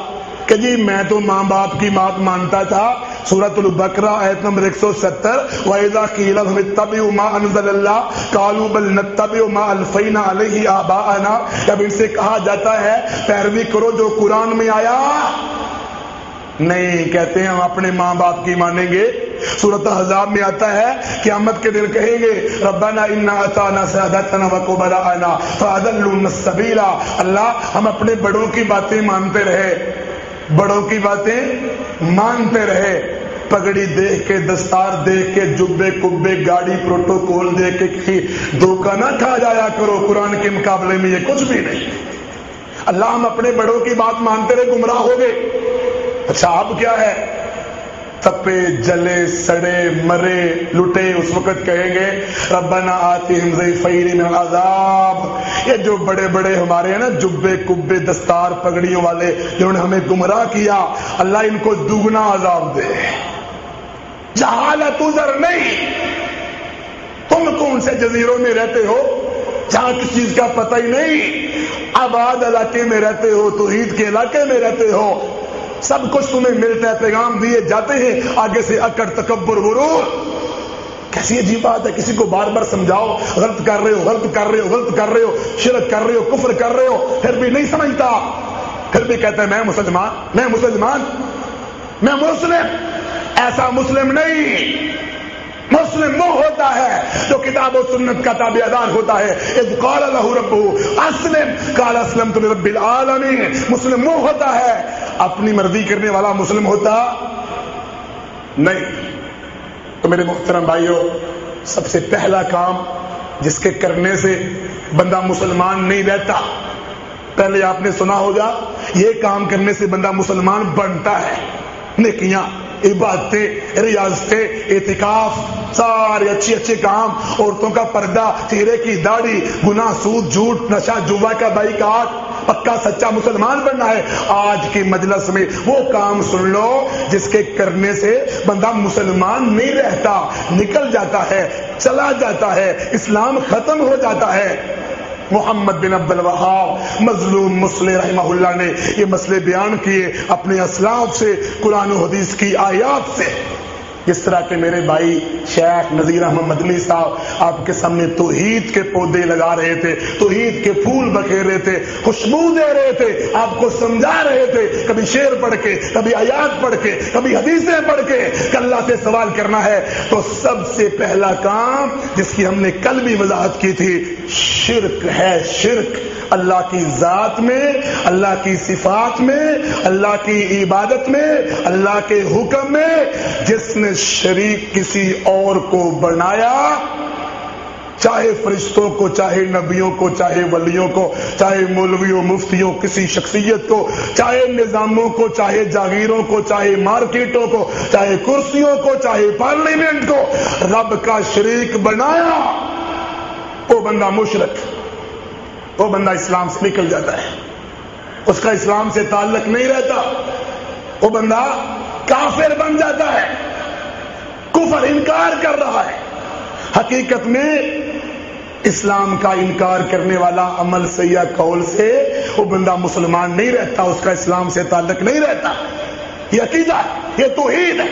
کہ جی میں تو ماں باپ کی بات مانتا تھا. سورۃ البقرہ آیت نمبر 170 وَإِذَا قِيلَ لَهُمُ اتَّبِعُوا مَا أَنزَلَ اللَّهُ قَالُوا بَلْ نَتَّبِعُ مَا أَلْفَيْنَا عَلَيْهِ آبَاءَنَا. جب ان سے کہا جاتا ہے پیروی کرو جو قرآن میں آیا، نہیں کہتے ہیں ہم اپنے ماں باپ کی مانیں گے. سورۃ احزاب میں آتا ہے قیامت کے دن کہیں گے ربنا انا اطعنا سادتنا وکبراءنا فاضلونا السبیل. اللہ ہم اپنے بڑوں کی باتیں مانتے رہے، بڑوں کی باتیں مانتے رہے. پگڑی دیکھ کے، دستار دیکھ کے، جبے کبے، گاڑی پروٹوکول دیکھ کے کہیں دھوکہ نہ کھا جایا کرو، قرآن کے مقابلے میں یہ کچھ بھی نہیں. اللہ ہم اپنے بڑوں کی بات مانتے رہے، گمراہ ہو گئے. اچھا اب کیا ہے؟ تپے، جلے، سڑے، مرے، لٹے اس وقت کہیں گے ربنا آتِہِمْ ضِعْفَيْنِ مِنَ الْعَذَابِ. یہ جو بڑے بڑے ہمارے ہیں نا جبے کبے دستار پگڑیوں والے جنہوں نے ہمیں گمراہ کیا، اللہ ان کو دوگنا عذاب دے. جہالت عذر نہیں. تم کون سے جزیروں میں رہتے ہو جہاں کسی چیز کا پتہ ہی نہیں، آباد علاقے میں رہتے ہو، توحید کے علاقے میں رہتے ہو، سب کچھ تمہیں ملتا ہے، پیغام دیے جاتے ہیں، آگے سے اکڑ تکبر غرور. کیسی عجیب بات ہے. کسی کو بار بار سمجھاؤ غلط کر رہے ہو، غلط کر رہے ہو، غلط کر رہے ہو، شرک کر رہے ہو، کفر کر رہے ہو، پھر بھی نہیں سمجھتا، پھر بھی کہتا ہے میں مسلمان، میں مسلمان، میں مسلم. ایسا مسلم نہیں. مسلم وہ ہوتا ہے جو کتاب و سنت کا تابعدار ہوتا ہے. اذ قال له ربه اسلم قال اسلمت لرب العالمین. مسلم وہ ہوتا ہے، اپنی مرضی کرنے والا مسلم ہوتا نہیں. تو میرے محترم بھائیوں، سب سے پہلا کام جس کے کرنے سے بندہ مسلمان نہیں رہتا، پہلے آپ نے سنا ہوگا یہ کام کرنے سے بندہ مسلمان بنتا ہے. نیکیاں، عبادتیں، ریاضتیں، اعتکاف، سارے اچھے اچھے کام، عورتوں کا پردہ، چہرے کی داڑھی، گناہ، سود، جھوٹ، نشہ، جوا کا بائیکاٹ، پکا سچا مسلمان بننا ہے، آج کی مجلس میں وہ کام سن لو جس کے کرنے سے بندہ مسلمان نہیں رہتا، نکل جاتا ہے، چلا جاتا ہے، اسلام ختم ہو جاتا ہے۔ محمد بن عبد الوہاب مظلوم مصلح رحمہ اللہ نے یہ مسئلے بیان کیے اپنے اسلاف سے، قرآن و حدیث کی آیات سے۔ جس طرح کہ میرے بھائی شیخ نذیر احمد مدنی صاحب آپ کے سامنے توحید کے پودے لگا رہے تھے، توحید کے پھول بکھیر رہے تھے، خوشبو دے رہے تھے، آپ کو سمجھا رہے تھے، کبھی شعر پڑھ کے، کبھی آیات پڑھ کے، کبھی حدیثیں پڑھ کے کہ اللہ سے سوال کرنا ہے تو سب سے پہلا کام جس کی ہم نے کل بھی وضاحت کی تھی، شرک ہے۔ شرک اللہ کی ذات میں، اللہ کی صفات میں، اللہ کی عبادت میں، اللہ کے حکم میں جس نے شریک کسی اور کو بنایا، چاہے فرشتوں کو، چاہے نبیوں کو، چاہے ولیوں کو، چاہے مولویوں مفتیوں کسی شخصیت کو، چاہے نظاموں کو، چاہے جاگیروں کو، چاہے مارکیٹوں کو، چاہے کرسیوں کو، چاہے پارلیمنٹ کو، رب کا شریک بنایا، وہ بندہ مشرک، وہ بندہ اسلام سے نکل جاتا ہے، اس کا اسلام سے تعلق نہیں رہتا، وہ بندہ کافر بن جاتا ہے، کفر انکار کر رہا ہے۔ حقیقت میں اسلام کا انکار کرنے والا عمل سے یا قول سے وہ بندہ مسلمان نہیں رہتا، اس کا اسلام سے تعلق نہیں رہتا، یہ عقیدہ ہے، یہ توحید ہے۔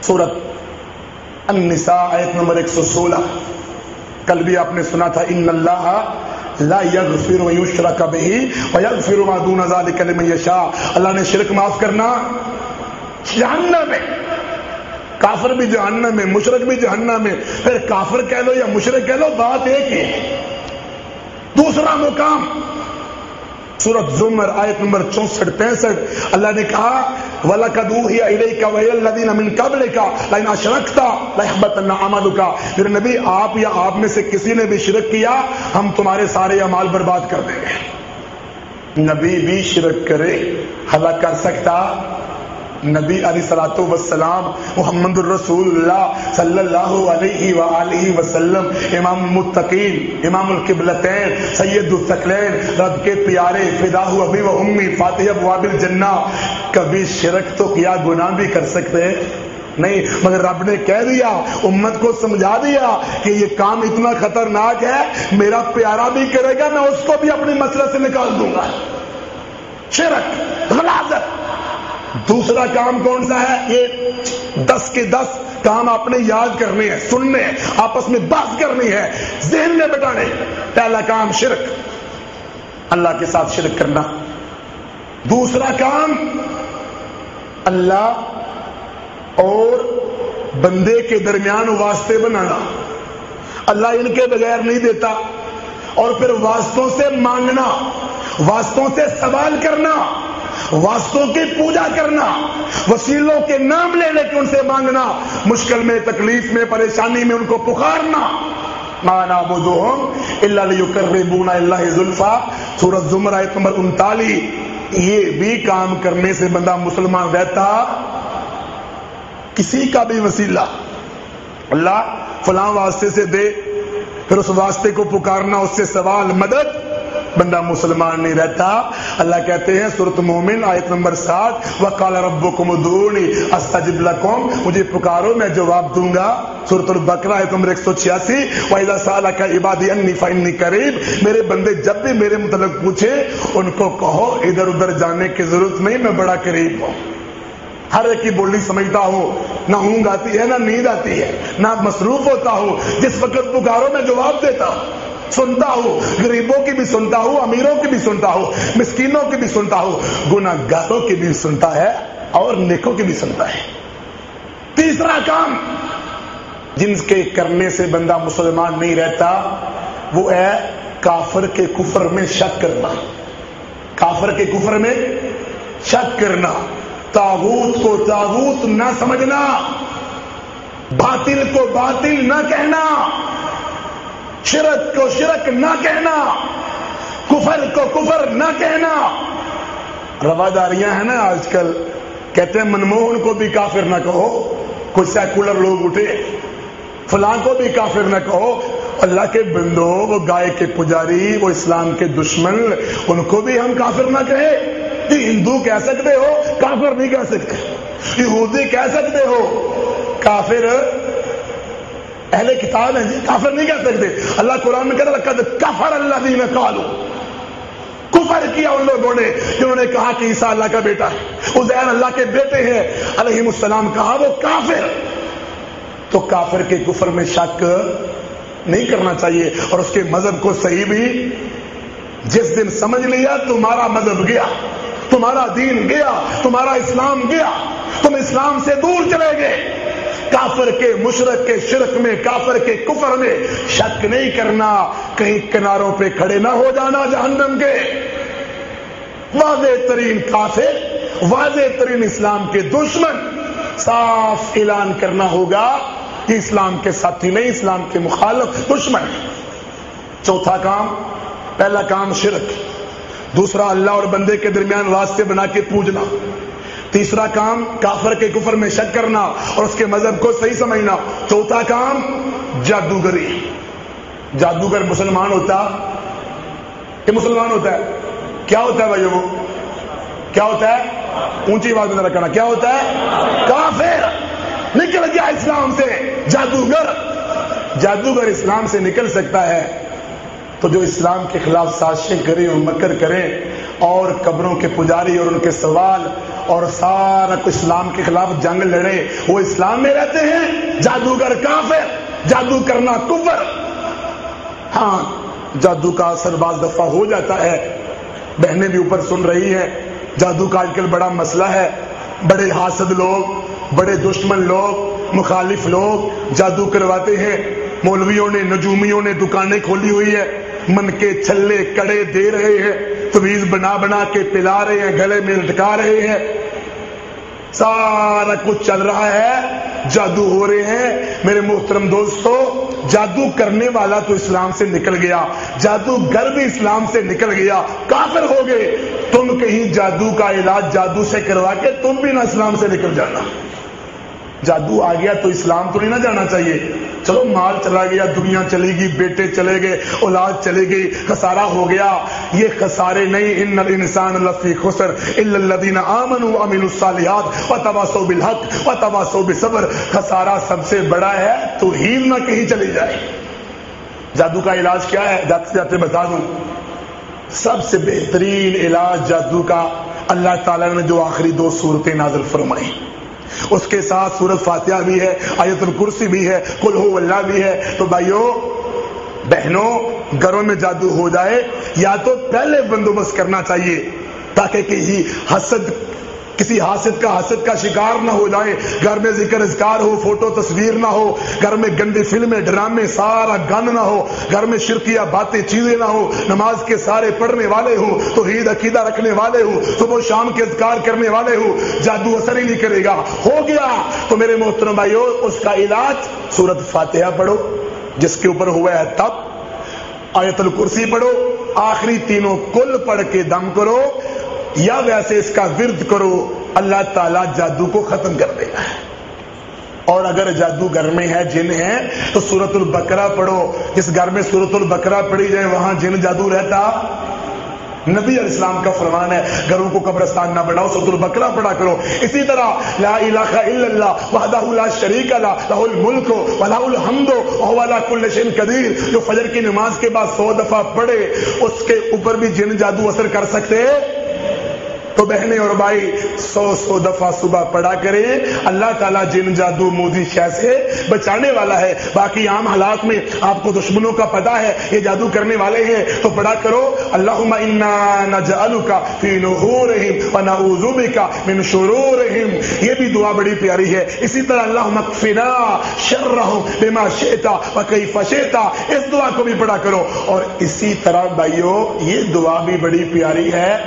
سورۃ النساء آیت نمبر 116، کل بھی آپ نے سنا تھا، ان اللہ لا یغفر یشرک بہ ویغفر ما دون ذلک لمن یشاء، اللہ نے شرک معاف کرنا، جہنم میں، کافر بھی جہنم میں، مشرک بھی جہنم میں، پھر کافر کہہ لو یا مشرک کہہ لو بات ایک ہی ہے۔ دوسرا مقام سورۃ زمر آیت نمبر 64-65، اللہ نے کہا وَلَقَدْ أُوحِيَ إِلَيْكَ وَإِلَى الَّذِينَ مِن قَبْلِكَ لَئِنْ أَشْرَكْتَ لَيَحْبَطَنَّ عَمَلُكَ، میرے نبی آپ یا آپ میں سے کسی نے بھی شرک کیا ہم تمہارے سارے اعمال برباد کر دیں گے۔ نبی بھی شرک کرے ہلاک کر سکتا؟ نبی علیہ الصلوۃ والسلام محمد الرسول اللہ صلی اللہ علیہ وآلہ وسلم امام المتقین، امام القبلتین، سید الثقلین، رب کے پیارے، فداہ ابی و امی، فاتح ابواب الجنہ، کبھی شرک تو کیا گناہ بھی کر سکتے نہیں، مگر رب نے کہہ دیا، امت کو سمجھا دیا کہ یہ کام اتنا خطرناک ہے، میرا پیارا بھی کرے گا میں اس کو بھی اپنی مسئلہ سے نکال دوں گا۔ شرک، غلاظت۔ دوسرا کام کون سا ہے؟ یہ 10 کے 10 کام آپ نے یاد کرنے ہیں، سننے ہیں، آپس میں بات کرنی ہے، ذہن میں بٹانے۔ پہلا کام شرک، اللہ کے ساتھ شرک کرنا۔ دوسرا کام اللہ اور بندے کے درمیان واسطے بنانا، اللہ ان کے بغیر نہیں دیتا، اور پھر واسطوں سے مانگنا، واسطوں سے سوال کرنا، واسطوں کی پوجا کرنا، وسیلوں کے نام لے لے کے ان سے مانگنا، مشکل میں، تکلیف میں، پریشانی میں ان کو پکارنا۔ ما نعبدهم الا ليقربونا الى الله زلفى، سورۃ زمر آیت نمبر 39۔ یہ بھی کام کرنے سے بندہ مسلمان رہتا؟ کسی کا بھی وسیلہ اللہ فلاں واسطے سے دے، پھر اس واسطے کو پکارنا، اس سے سوال مدد، بندہ مسلمان نہیں رہتا۔ اللہ کہتے ہیں سورۃ مومن آیت نمبر 7، وقال ربکم ادعونی استجب لکم، مجھے پکارو میں جواب دوں گا۔ سورۃ البقرہ آیت نمبر 186، وَإِذَا سَأَلَكَ عِبَادِي أَنِّي فَإِنِّي قَرِيبٌ، میرے بندے جب بھی میرے متعلق پوچھے ان کو کہو ادھر ادھر جانے کی ضرورت نہیں، میں بڑا قریب ہوں۔ ہر ایک کی بولی سمجھتا ہوں، نہ اونگ آتی ہے، نہ نیند آتی ہے، نہ مصروف ہوتا ہوں، جس وقت پکارو میں جواب دیتا ہوں، سنتا ہوں، غریبوں کی بھی سنتا ہوں، امیروں کی بھی سنتا ہوں، مسکینوں کی بھی سنتا ہوں، گناہ گاروں کی بھی سنتا ہے اور نیکوں کی بھی سنتا ہے۔ تیسرا کام جن کے کرنے سے بندہ مسلمان نہیں رہتا وہ ہے کافر کے کفر میں شک کرنا، کافر کے کفر میں شک کرنا، طاغوت کو طاغوت نہ سمجھنا، باطل کو باطل نہ کہنا، شرک کو شرک نہ کہنا، کفر کو کفر نہ کہنا۔ رواداریاں ہیں نا آج کل، کہتے ہیں منموہن کو بھی کافر نہ کہو، کچھ سیکولر لوگ اٹھے، فلاں کو بھی کافر نہ کہو، اللہ کے بندوں، وہ گائے کے پجاری، وہ اسلام کے دشمن، ان کو بھی ہم کافر نہ کہیں؟ ہندو کہہ سکتے ہو، کافر نہیں کہہ سکتے. یہودی کہہ سکتے ہو، کافر اہل کتاب ہیں جی، کافر نہیں کہہ سکتے. اللہ قرآن میں کہتا ہے لقد کفر الذین قالوا، کفر کیا ان لوگوں نے جنہوں نے کہا کہ عیسیٰ اللہ کا بیٹا ہے، عزیر اللہ کے بیٹے ہیں علیہ السلام، کہا وہ کافر. تو کافر کے کفر میں شک نہیں کرنا چاہیے، اور اس کے مذہب کو صحیح بھی. جس دن سمجھ لیا تمہارا مذہب گیا، تمہارا دین گیا، تمہارا اسلام گیا، تم اسلام سے دور چلے گئے. کافر کے مشرک کے شرک میں، کافر کے کفر میں شک نہیں کرنا، کہیں کناروں پہ کھڑے نہ ہو جانا جہنم کے. واضح ترین کافر، واضح ترین اسلام کے دشمن، صاف اعلان کرنا ہوگا کہ اسلام کے ساتھی نہیں، اسلام کے مخالف، دشمن. چوتھا کام، پہلا کام شرک، دوسرا اللہ اور بندے کے درمیان راستے بنا کے پوجنا، تیسرا کام کافر کے کفر میں شک کرنا اور اس کے مذہب کو صحیح سمجھنا، چوتھا کام جادوگری. جادوگر مسلمان ہوتا کہ مسلمان ہوتا ہے؟ کیا ہوتا ہے بھائی؟ وہ کیا ہوتا ہے؟ اونچی آواز میں رکھنا، کیا ہوتا ہے؟ کافر. نکل گیا اسلام سے جادوگر. جادوگر اسلام سے نکل سکتا ہے تو جو اسلام کے خلاف سازشیں کریں اور مکر کریں اور قبروں کے پجاری اور ان کے سوال اور سارا کچھ اسلام کے خلاف جنگ لڑے، وہ اسلام میں رہتے ہیں. جادوگر کافر، جادو کرنا کفر. ہاں جادو کا اثر بعض دفعہ ہو جاتا ہے. بہنیں بھی اوپر سن رہی ہیں، جادو کا آج کل بڑا مسئلہ ہے. بڑے حاسد لوگ، بڑے دشمن لوگ، مخالف لوگ جادو کرواتے ہیں. مولویوں نے، نجومیوں نے دکانیں کھولی ہوئی ہے، من کے چھلے کڑے دے رہے ہیں، تویز بنا بنا کے پلا رہے ہیں، گلے میں لٹکا رہے ہیں. سارا کچھ چل رہا ہے، جادو ہو رہے ہیں. میرے محترم دوستو، جادو کرنے والا تو اسلام سے نکل گیا، جادوگر بھی اسلام سے نکل گیا، کافر ہو گئے. تم کہیں جادو کا علاج جادو سے کروا کے تم بھی نہ اسلام سے نکل جانا. جادو آ گیا تو اسلام تو نہیں نہ جانا چاہیے. چلو مال چلا گیا، دنیا چلے گی، بیٹے چلے گئے، اولاد چلے گئی، خسارہ ہو گیا. یہ خسارے نہیں، ان الانسان لفی خسر الا الذین آمنوا وعملوا الصالحات وتواصوا بالحق وتواصوا بالصبر. خسارہ سب سے بڑا ہے توحید نہ کہیں چلی جائے. جادو کا علاج کیا ہے؟ جاتے جاتے بتا دوں. سب سے بہترین علاج جادو کا اللہ تعالیٰ نے جو آخری 2 سورتیں نازل فرمائی، اس کے ساتھ سورۃ فاتحہ بھی ہے، آیت الکرسی بھی ہے، قل هو اللہ بھی ہے. تو بھائیو بہنوں، گھروں میں جادو ہو جائے یا تو پہلے بندوبست کرنا چاہیے تاکہ کسی حاسد کا شکار نہ ہو جائے. گھر میں ذکر اذکار ہو، فوٹو تصویر نہ ہو، گھر میں گندی فلمیں ڈرامے سارا گند نہ ہو، گھر میں شرکیہ باتیں چیزیں نہ ہو، نماز کے سارے پڑھنے والے ہوں، توحید عقیدہ رکھنے والے ہوں، صبح شام کے اذکار کرنے والے ہوں. جادو اثر ہی نہیں کرے گا. ہو گیا تو میرے محترم بھائیو، اس کا علاج سورۃ فاتحہ پڑھو جس کے اوپر ہوا ہے تب، آیت الکرسی پڑھو، آخری تینوں کل پڑھ کے دم کرو، یا ویسے اس کا ورد کرو. اللہ تعالیٰ جادو کو ختم کر دے گا. اور اگر جادو گھر میں ہے، جن ہے، تو سورۃ البقرہ پڑھو. جس گھر میں سورۃ البقرہ پڑھی جائے وہاں جن جادو رہتا. نبی علیہ السلام کا فرمان ہے گھروں کو قبرستان نہ بناؤ، سورۃ البقرہ پڑھا کرو. اسی طرح لا الہ الا اللہ وحدہ لا شریک لہ لہ الملک ولہ الحمد وہو علی کل شیء قدیر. جو فجر کی نماز کے بعد 100 دفعہ پڑھے اس کے اوپر بھی جن جادو اثر کر سکتے. تو بہنیں اور بھائی 100 دفعہ صبح پڑھا کریں. اللہ تعالیٰ جن جادو مودی شے سے بچانے والا ہے. باقی عام حالات میں آپ کو دشمنوں کا پتہ ہے یہ جادو کرنے والے ہیں تو پڑھا کرو اللہم انا نجعلک فی نحورہم ونعوذ بک من شرورہم. یہ بھی دعا بڑی پیاری ہے. اسی طرح اللہم اکفنا شرہم بما شئت وکیف شئت، اس دعا کو بھی پڑھا کرو. اور اسی طرح بھائیو یہ دعا بھی بڑی پیاری ہے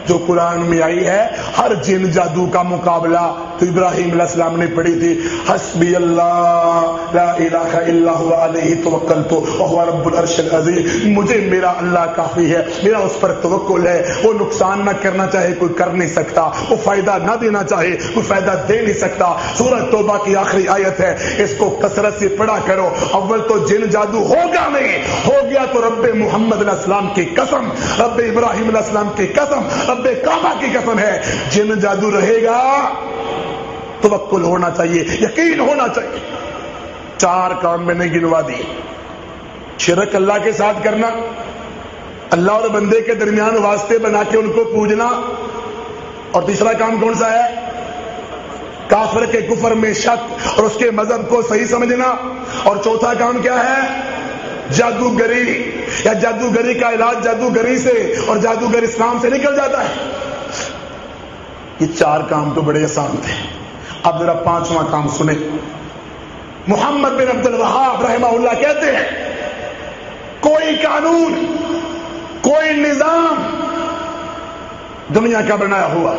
جو قرآن میں آئی ہے. ہر جن جادو کا مقابلہ تو ابراہیم علیہ السلام نے پڑھی تھی حسبی اللہ لا الہ الا هو علیہ توکلت وهو رب العرش العظیم، مجھے میرا اللہ کافی ہے، میرا اس پر توکل ہے، وہ نقصان نہ کرنا چاہے کوئی کر نہیں سکتا، وہ فائدہ نہ دینا چاہے کوئی فائدہ دے نہیں سکتا۔ سورہ توبہ کی آخری آیت ہے، اس کو کثرت سے پڑھا کرو۔ اول تو جن جادو ہوگا نہیں، ہو گیا تو رب محمد علیہ السلام کی قسم، رب ابراہیم علیہ السلام کی قسم، رب کعبہ کی قسم ہے، جن جادو رہے گا توکل ہونا چاہیے، یقین ہونا چاہیے۔ 4 کام میں نے گنوا دی، شرک اللہ کے ساتھ کرنا، اللہ اور بندے کے درمیان واسطے بنا کے ان کو پوجنا، اور تیسرا کام کون سا ہے؟ کافر کے کفر میں شک اور اس کے مذہب کو صحیح سمجھنا، اور چوتھا کام کیا ہے؟ جادوگری، یا جادوگری کا علاج جادوگری سے، اور جادوگر اسلام سے نکل جاتا ہے۔ یہ 4 کام تو بڑے آسان تھے، اب ذرا 5واں کام سنیں۔ محمد بن عبد الوہاب رحمہ اللہ کہتے ہیں کوئی قانون، کوئی نظام دنیا کا بنایا ہوا،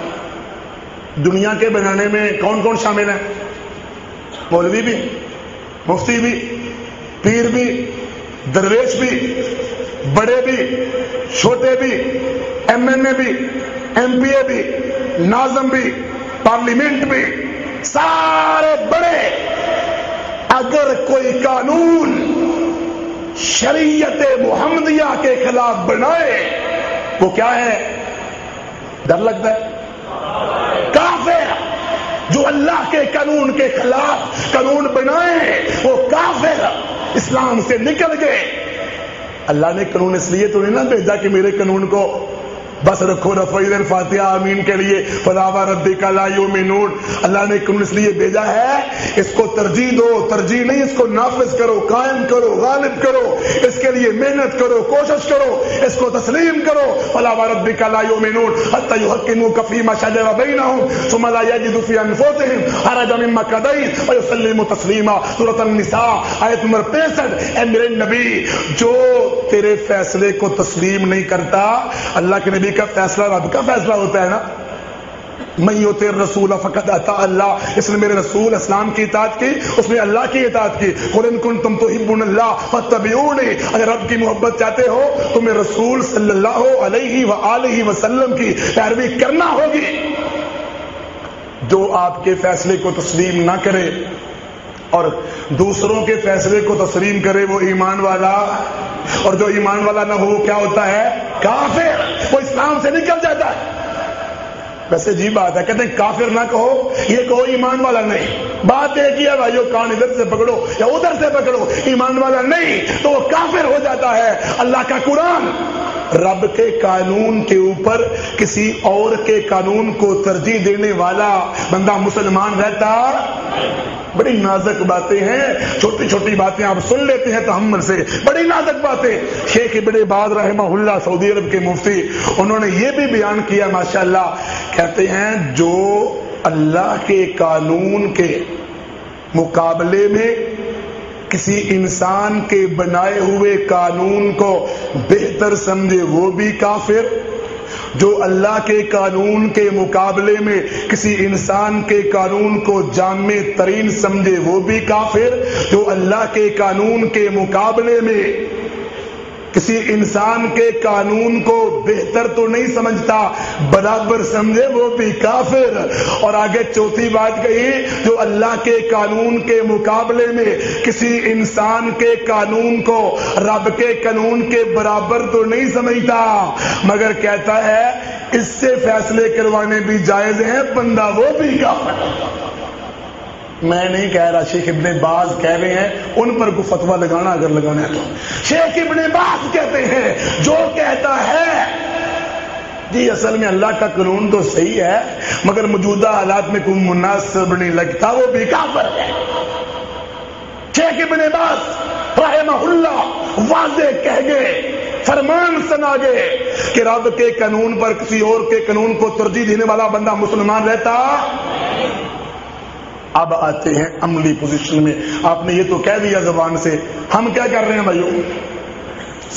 دنیا کے بنانے میں کون کون شامل ہیں؟ مولوی بھی، مفتی بھی، پیر بھی، درویش بھی، بڑے بھی، چھوٹے بھی، MNA بھی، MPA بھی، ناظم بھی، پارلیمنٹ بھی، سارے بڑے اگر کوئی قانون شریعت محمدیہ کے خلاف بنائے وہ کیا ہے؟ ڈر لگتا ہے؟ کافر۔ جو اللہ کے قانون کے خلاف قانون بنائے وہ کافر، اسلام سے نکل گئے۔ اللہ نے قانون اس لیے تو نہیں نہ بھیجا کہ میرے قانون کو بس رکھو رفعی الفاتحہ آمین کے لیے فلا وربک لا یؤمنون۔ اللہ نے قانون اس لیے بھیجا ہے اس کو ترجیح دو، ترجیح نہیں، اس کو نافذ کرو، قائم کرو، غالب کرو، اس کے لیے محنت کرو، کوشش کرو، اس کو تسلیم کرو۔ فلا وربک لا یؤمنون حتی یحکموک فیما شجر بینہم ثم لا یجدوا فی انفسہم حرجا مما قضیت ویسلموا تسلیما۔ سورۃ النساء آیت نمبر 65۔ اے میرے نبی، جو تیرے فیصلے کو تسلیم نہیں کرتا، اللہ کے نبی کا فیصلہ رب کا فیصلہ ہوتا ہے نا، من یطع الرسول فقد اطاع اللہ، اس نے میرے رسول اسلام کی اطاعت کی، اس نے اللہ کی اطاعت کی۔ قل ان کنتم تحبون اللہ فاتبعونی، اگر رب کی محبت چاہتے ہو تو میں رسول صلی اللہ علیہ وآلہ وسلم کی پیروی کرنا ہوگی۔ جو آپ کے فیصلے کو تسلیم نہ کرے اور دوسروں کے فیصلے کو تسلیم کرے وہ ایمان والا، اور جو ایمان والا نہ ہو کیا ہوتا ہے؟ کافر، وہ اسلام سے نکل جاتا ہے۔ ویسے جی بات ہے، کہتے ہیں کافر نہ کہو، یہ کہو ایمان والا نہیں، بات ایک ہی ہے بھائیو، کان ادھر سے پکڑو یا ادھر سے پکڑو، ایمان والا نہیں تو وہ کافر ہو جاتا ہے۔ اللہ کا قرآن رب کے قانون کے اوپر کسی اور کے قانون کو ترجیح دینے والا بندہ مسلمان رہتا۔ بڑی نازک باتیں ہیں، چھوٹی چھوٹی باتیں آپ سن لیتے ہیں تحمل سے، بڑی نازک باتیں۔ شیخ ابن باز رحمہ اللہ سعودی عرب کے مفتی، انہوں نے یہ بھی بیان کیا ماشاءاللہ، کہتے ہیں جو اللہ کے قانون کے مقابلے میں کسی انسان کے بنائے ہوئے قانون کو بہتر سمجھے وہ بھی کافر، جو اللہ کے قانون کے مقابلے میں کسی انسان کے قانون کو جامع ترین سمجھے وہ بھی کافر، جو اللہ کے قانون کے مقابلے میں کسی انسان کے قانون کو بہتر تو نہیں سمجھتا برابر سمجھے وہ بھی کافر۔ اور آگے چوتھی بات کہی، جو اللہ کے قانون کے مقابلے میں کسی انسان کے قانون کو رب کے قانون کے برابر تو نہیں سمجھتا مگر کہتا ہے اس سے فیصلے کروانے بھی جائز ہیں، بندہ وہ بھی کافر۔ میں نہیں کہہ رہا، شیخ ابن باز کہہ رہے ہیں، ان پر کو فتویٰ لگانا اگر لگانا ہے تو۔ شیخ ابن باز کہتے ہیں جو کہتا ہے جی اصل میں اللہ کا قانون تو صحیح ہے مگر موجودہ حالات میں کوئی مناسب نہیں لگتا، وہ بھی کافر ہے۔ شیخ ابن باز رحمہ اللہ واضح کہہ گئے، فرمان سنا گئے کہ رب کے قانون پر کسی اور کے قانون کو ترجیح دینے والا بندہ مسلمان رہتا۔ اب آتے ہیں عملی پوزیشن میں۔ آپ نے یہ تو کہہ دیا زبان سے، ہم کیا کر رہے ہیں بھائیو؟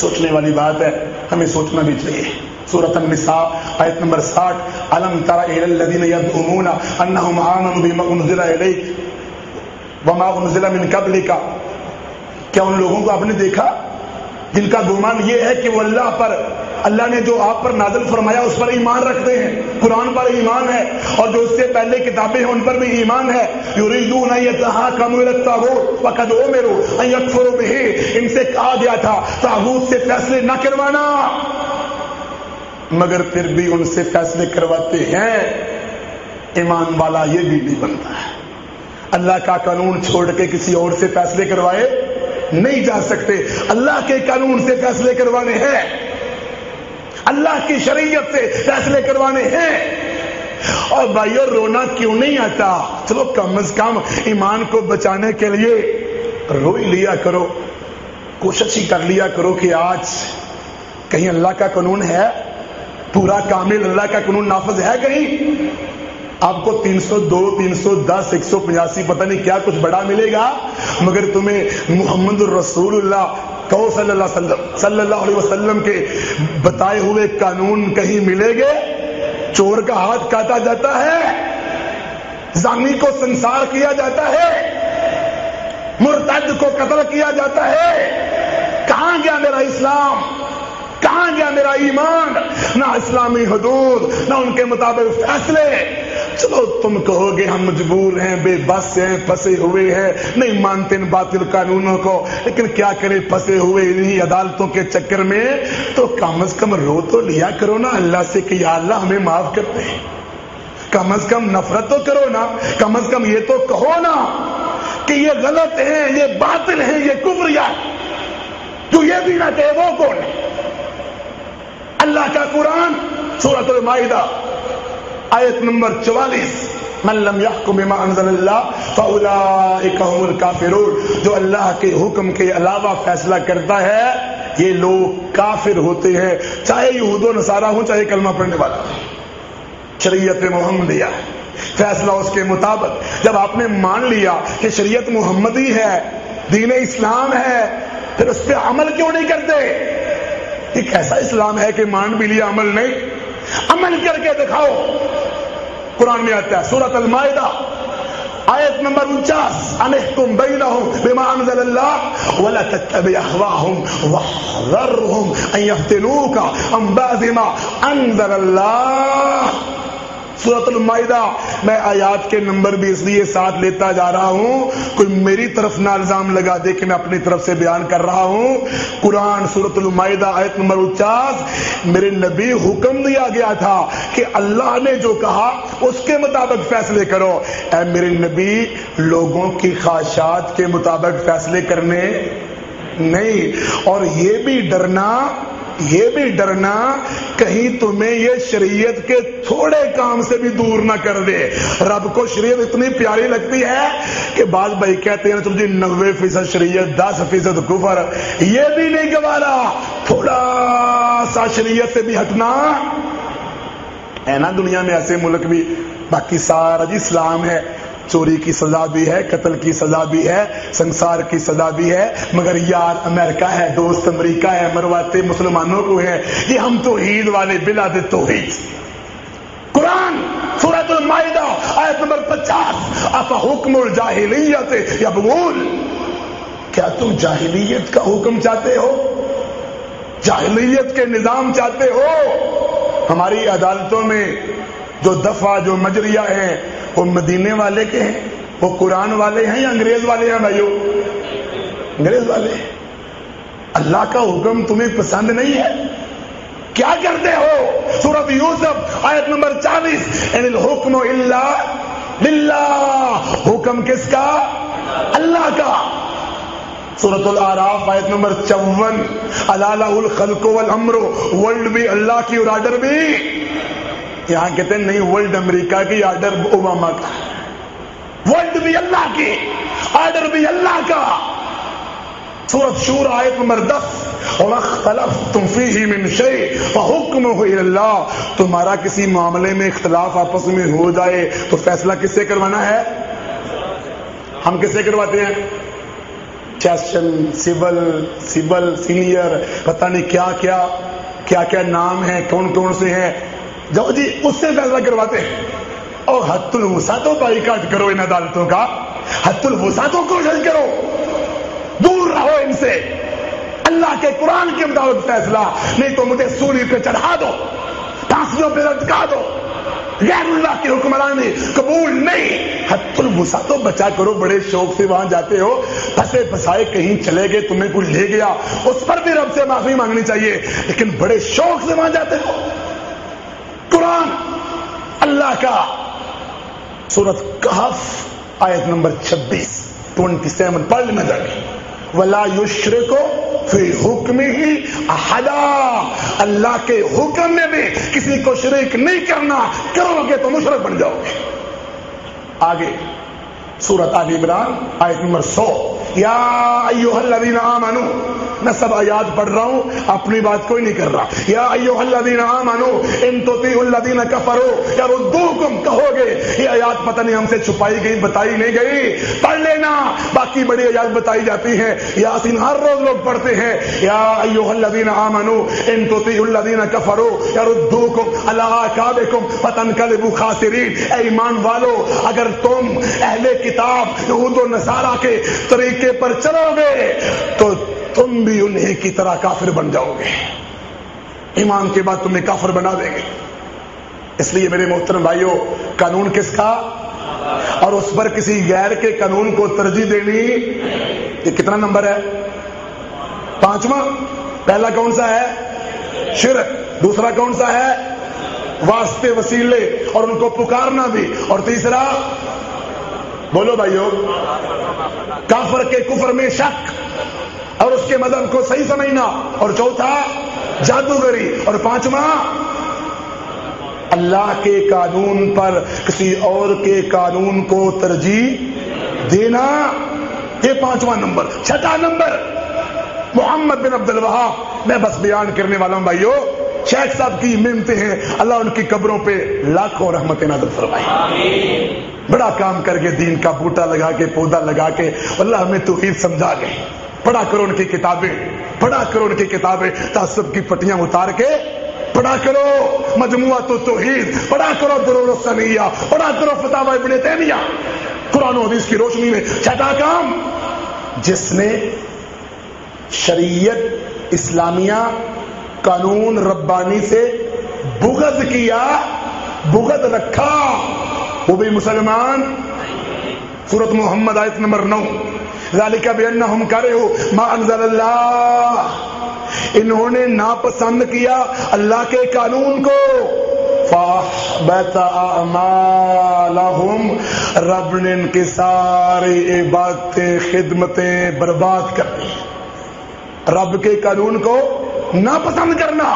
سوچنے والی بات ہے، ہمیں سوچنا بھی چاہیے۔ سورۃ النساء آیت نمبر 60 الم تر الی الذین یزعمون انہم آمنوا بما انزل الیک وما انزل من قبلک، کیا ان لوگوں کو آپ نے دیکھا جن کا گمان یہ ہے کہ وہ اللہ نے جو آپ پر نازل فرمایا اس پر ایمان رکھتے ہیں، قرآن پر ایمان ہے، اور جو اس سے پہلے کتابیں ہیں ان پر بھی ایمان ہے. یریدون ان یتحاکموا الی الطاغوت وقد امروا ان یکفروا بہ، ان سے کہا گیا تھا طاغوت سے فیصلے نہ کروانا، مگر پھر بھی ان سے فیصلے کرواتے ہیں. ایمان والا یہ بھی نہیں بنتا ہے. اللہ کا قانون چھوڑ کے کسی اور سے فیصلے کروائے نہیں جا سکتے. اللہ کے قانون سے فیصلے کروانے ہیں، اللہ کی شریعت سے فیصلے کروانے ہیں. اور بھائیو رونا کیوں نہیں آتا؟ چلو کم از کم ایمان کو بچانے کے لیے رو ہی لیا کرو، کوشش ہی کر لیا کرو کہ آج کہیں اللہ کا قانون ہے پورا کامل، اللہ کا قانون نافذ ہے کہیں. آپ کو 302 310 185 پتہ نہیں کیا کچھ بڑا ملے گا، مگر تمہیں محمد الرسول اللہ کہو صلی اللہ علیہ وسلم کے بتائے ہوئے قانون کہیں ملے گے؟ چور کا ہاتھ کاٹا جاتا ہے، زانی کو سنسار کیا جاتا ہے، مرتد کو قتل کیا جاتا ہے. کہاں گیا میرا اسلام؟ کہاں گیا میرا ایمان؟ نہ اسلامی حدود، نہ ان کے مطابق فیصلے. چلو تم کہو گے ہم مجبور ہیں، بے بس ہیں، پھنسے ہوئے ہیں، نہیں مانتے ان باطل قانونوں کو، لیکن کیا کرے پھنسے ہوئے انہی عدالتوں کے چکر میں. تو کم از کم رو تو لیا کرو نا اللہ سے کہ یا اللہ ہمیں معاف کر دے. کم از کم نفرت تو کرو نا، کم از کم یہ تو کہو نا کہ یہ غلط ہیں، یہ باطل ہیں، یہ کفریات. تو یہ بھی نہ کہ وہ کون ہے؟ اللہ کا قرآن سورۃ المائدہ آیت نمبر 44 من لم يحكم بما انزل الله فاولئك هم الكافرون، جو اللہ کے حکم کے علاوہ فیصلہ کرتا ہے یہ لوگ کافر ہوتے ہیں، چاہے یہود و نصارہ ہوں چاہے کلمہ پڑھنے والا. شریعت محمدیہ فیصلہ اس کے مطابق. جب آپ نے مان لیا کہ شریعت محمدی ہے، دین اسلام ہے، پھر اس پہ عمل کیوں نہیں کرتے؟ یہ کیسا اسلام ہے کہ مان بھی لیا عمل نہیں؟ عمل کر کے دکھاؤ. قرآن میں آتا ہے سورۃ المائدہ آیت نمبر 49 انحکم بینہم بما انزل اللہ ولا تتبع اہواءہم واحذرہم ان یفتنوک عن بعض ما انزل اللہ. سورۃ المائدہ میں آیات کے نمبر بھی اس لیے ساتھ لیتا جا رہا ہوں کوئی میری طرف نہ الزام لگا دے کہ میں اپنی طرف سے بیان کر رہا ہوں. قرآن سورۃ المائدہ آیت نمبر 49 میرے نبی حکم دیا گیا تھا کہ اللہ نے جو کہا اس کے مطابق فیصلے کرو. اے میرے نبی لوگوں کی خواہشات کے مطابق فیصلے کرنے نہیں. اور یہ بھی ڈرنا کہیں تمہیں یہ شریعت کے تھوڑے کام سے بھی دور نہ کر دے. رب کو شریعت اتنی پیاری لگتی ہے کہ بعض بھائی کہتے ہیں تم جی 90% شریعت 10% کفر. یہ بھی نہیں گوارا تھوڑا سا شریعت سے بھی ہٹنا ہے نا. دنیا میں ایسے ملک بھی باقی سارا جی اسلام ہے، چوری کی سزا بھی ہے، قتل کی سزا بھی ہے، سنسار کی سزا بھی ہے، مگر یار امریکہ ہے، دوست امریکہ ہے، مرواتے مسلمانوں کو ہے. یہ ہم توحید والے بلاد توحید. قرآن سورۃ المائدہ آیت نمبر 50 افحکم الجاہلیت یبغون، کیا تم جاہلیت کا حکم چاہتے ہو؟ جاہلیت کے نظام چاہتے ہو؟ ہماری عدالتوں میں جو دفعہ جو مجریہ ہیں وہ مدینے والے کے ہیں، وہ قرآن والے ہیں یا انگریز والے ہیں؟ بھائیو انگریز والے. اللہ کا حکم تمہیں پسند نہیں ہے؟ کیا کرتے ہو؟ سورۃ یوسف آیت نمبر 40 ان الحکم الا للہ، حکم کس کا؟ اللہ کا. سورۃ الاعراف آیت نمبر 54 الا لہ الخلق والامر، ورلڈ بھی اللہ کی اور آرڈر بھی. یہاں کہتے ہیں نہیں ورلڈ امریکہ کی، آرڈر اوباما کا. ورلڈ بھی اللہ کی، آرڈر بھی اللہ کا. سورۃ شورى آیت نمبر 10 وَمَا اخْتَلَفْتُمْ فِيهِ مِنْ شَيْءٍ فَحُكْمُهُ إِلَى اللَّهِ، تمہارا کسی معاملے میں اختلاف آپس میں ہو جائے تو فیصلہ کس سے کروانا ہے؟ ہم کس سے کرواتے ہیں؟ سیشن، سول سینئر، پتہ نہیں کیا کیا. کیا کیا نام ہیں، کون کون سے ہیں، جاؤ جی اس سے فیصلہ کرواتے ہیں. اور حد الوسع تو بائیکاٹ کرو ان عدالتوں کا، حد الوسع تو کوشش کرو، دور رہو ان سے. اللہ کے قرآن کے مطابق فیصلہ، نہیں تو مجھے سولی پہ چڑھا دو، پھانسیوں پہ لٹکا دو. غیر اللہ کی حکمرانی قبول نہیں. حد الوسع تو بچا کرو. بڑے شوق سے وہاں جاتے ہو، پھنسے پھسائے کہیں چلے گئے، تمہیں کوئی لے گیا، اس پر بھی رب سے معافی مانگنی چاہیے، لیکن بڑے شوق سے وہاں جاتے ہو. قرآن اللہ کا سورۃ کہف آیت نمبر 27 پڑھ لینا جا کے. وَلَا يُشْرِكُ فِي حُكْمِهِ أَحَدًا، اللہ کے حکم میں بھی کسی کو شریک نہیں کرنا، کرو گے تو مشرک بن جاؤ گے. آگے سورۃ آل عمران آیت نمبر 100. یا ایھا الذین آمنوا، میں سب آیات پڑھ رہا ہوں، اپنی بات کوئی نہیں کر رہا. یا ایھا الذین آمنوا ان تطیعوا الذین کفروا یردوکم، کہو گے یہ آیات پتہ نہیں ہم سے چھپائی گئی، بتائی نہیں گئی، پڑھ لینا. باقی بڑی آیات بتائی جاتی ہیں، یاسین ہر روز لوگ پڑھتے ہیں. یا ایھا الذین آمنوا ان تطیعوا الذین کفروا یردوکم علی اعقابکم فتنقلبوا خاسرین. اے ایمان والو، اگر تم اہل کتاب یہود و نصارہ کے طریقے پر چلو گے تو تم بھی انہیں کی طرح کافر بن جاؤ گے. ایمان کے بعد تمہیں کافر بنا دیں گے. اس لیے میرے محترم بھائیوں، قانون کس کا، اور اس پر کسی غیر کے قانون کو ترجیح دینی، یہ کتنا نمبر ہے؟ 5واں. پہلا کون سا ہے؟ شرک. دوسرا کون سا ہے؟ واسطے وسیلے اور ان کو پکارنا بھی. اور تیسرا، بولو بھائیو، کافر کے کفر میں شک اور اس کے مذہب کو صحیح سمجھنا. اور چوتھا، جادوگری. اور 5واں، اللہ کے قانون پر کسی اور کے قانون کو ترجیح دینا. یہ 5واں نمبر. 6واں نمبر، محمد بن عبد الوہاب. میں بس بیان کرنے والا ہوں بھائیو. شیخ صاحب کی منتیں ہیں، اللہ ان کی قبروں پہ لاکھوں رحمت نازل فرمائے. بڑا کام کر کے دین کا بوٹا لگا کے، پودا لگا کے، اللہ ہمیں توحید سمجھا گئے. پڑھا کرو ان کی کتابیں، پڑھا کرو ان کی کتابیں، تعصب کی پٹیاں اتار کے پڑھا کرو. مجموعۃ التوحید پڑھا کرو، درر الثنیہ پڑھا کرو، فتاوی ابن تیمیہ. قرآن و حدیث کی روشنی میں. 6واں کام، جس نے شریعت اسلامیہ، قانون ربانی سے بغض کیا، بغض رکھا، وہ بھی مسلمان. سورۃ محمد آیت نمبر 9. ذالک بانہم کرہوا ما انزل اللہ، انہوں نے ناپسند کیا اللہ کے قانون کو. فاحبط اعمالہم، رب نے ان کی ساری عبادتیں، خدمتیں برباد کر دی. رب کے قانون کو ناپسند کرنا.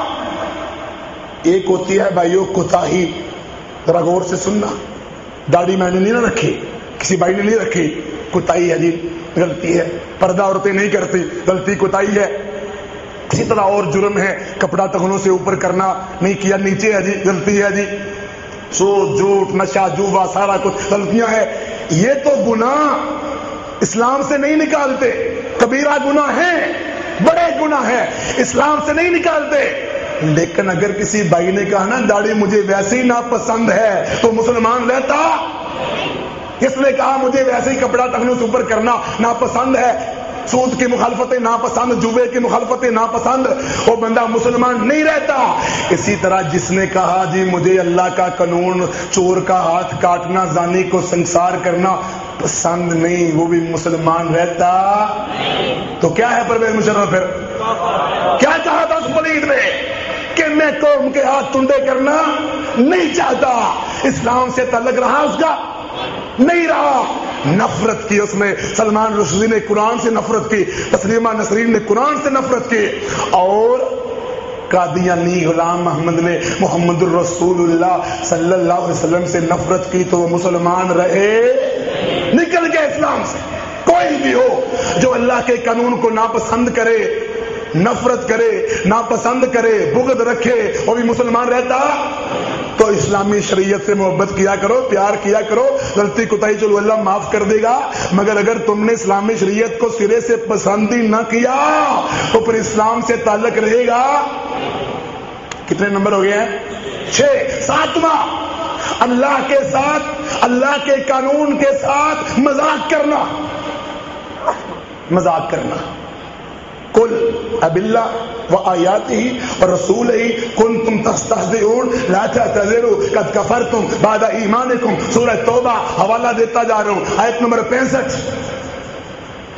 ایک ہوتی ہے بھائیو کوتاہی، ذرا غور سے سننا. داڑھی میں نے نہیں نہ رکھی، کسی بھائی نے نہیں رکھی، کوتاہی ہے جی، غلطی ہے. پردہ عورتیں نہیں کرتی، غلطی کوتاہی ہے. اسی طرح اور جرم ہے، کپڑا ٹخنوں سے اوپر کرنا نہیں کیا، نیچے ہے جی، غلطی ہے جی. سود، جھوٹ، نشہ، جوا، سارا کچھ غلطیاں ہیں. یہ تو گناہ اسلام سے نہیں نکالتے، کبیرہ گناہ ہیں، بڑے گناہ ہیں، اسلام سے نہیں نکالتے. لیکن اگر کسی بھائی نے کہا نا داڑھی مجھے ویسے ہی ناپسند ہے، تو مسلمان رہتا. اس نے کہا مجھے ویسے ہی کپڑا ٹخنوں سے اوپر کرنا ناپسند ہے، سود کی مخالفتیں ناپسند، جوے کی مخالفتیں ناپسند، وہ بندہ مسلمان نہیں رہتا. اسی طرح جس نے کہا جی مجھے اللہ کا قانون، چور کا ہاتھ کاٹنا، زانی کو سنسار کرنا پسند نہیں، وہ بھی مسلمان رہتا. تو کیا ہے پرویز مشرف؟ پھر کیا کہا تھا اس پلید نے کہ میں قوم کے ہاتھ ٹنڈے کرنا نہیں چاہتا. اسلام سے تعلق رہا اس کا؟ نہیں رہا. نفرت کی اس نے. سلمان رشدی نے قرآن سے نفرت کی، تسلیمہ نسرین نے قرآن سے نفرت کی، اور قادیانی غلام محمد نے محمد الرسول اللہ صلی اللہ علیہ وسلم سے نفرت کی، تو وہ مسلمان رہے؟ نکل گئے اسلام سے. کوئی بھی ہو جو اللہ کے قانون کو ناپسند کرے، نفرت کرے، ناپسند کرے، بغض رکھے، وہ بھی مسلمان رہتا. تو اسلامی شریعت سے محبت کیا کرو، پیار کیا کرو. غلطی کوتاہی چلو اللہ معاف کر دے گا، مگر اگر تم نے اسلامی شریعت کو سرے سے پسند ہی نہ کیا تو پھر اسلام سے تعلق رہے گا کتنے نمبر ہو گئے ہیں؟ 6۔ 7واں، اللہ کے ساتھ، اللہ کے قانون کے ساتھ مذاق کرنا، مذاق کرنا۔ قل اب وآیاتہ ورسولہ کنتم تستہزئون لا تعتذروا قد کفرتم بعد ایمانکم، سورہ توبہ، حوالہ دیتا جا رہا ہوں، آیت نمبر 65۔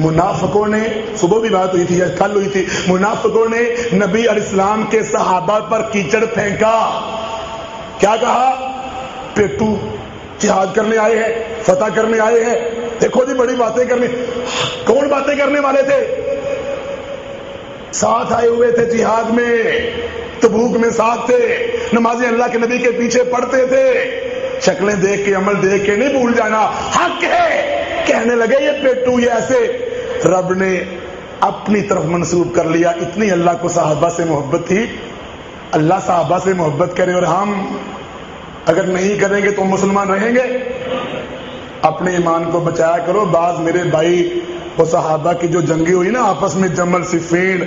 منافقوں نے، صبح بھی بات ہوئی تھی یا کل ہوئی تھی، منافقوں نے نبی علیہ السلام کے صحابہ پر کیچڑ پھینکا، کیا کہا؟ پیٹو، جہاد کرنے آئے ہیں، فتح کرنے آئے ہیں، دیکھو جی بڑی باتیں کرنے۔ کون باتیں کرنے والے تھے؟ ساتھ آئے ہوئے تھے جہاد میں، تبوک میں ساتھ تھے، نمازیں اللہ کے نبی کے پیچھے پڑھتے تھے، شکلیں دیکھ کے عمل دیکھ کے نہیں بھول جانا، حق ہے۔ کہنے لگے یہ پیٹو، یہ ایسے، رب نے اپنی طرف منسوب کر لیا۔ اتنی اللہ کو صحابہ سے محبت تھی۔ اللہ صحابہ سے محبت کرے اور ہم اگر نہیں کریں گے تو مسلمان رہیں گے؟ اپنے ایمان کو بچایا کرو۔ بعض میرے بھائی وہ صحابہ کی جو جنگیں ہوئی نا آپس میں، جمل، صفین،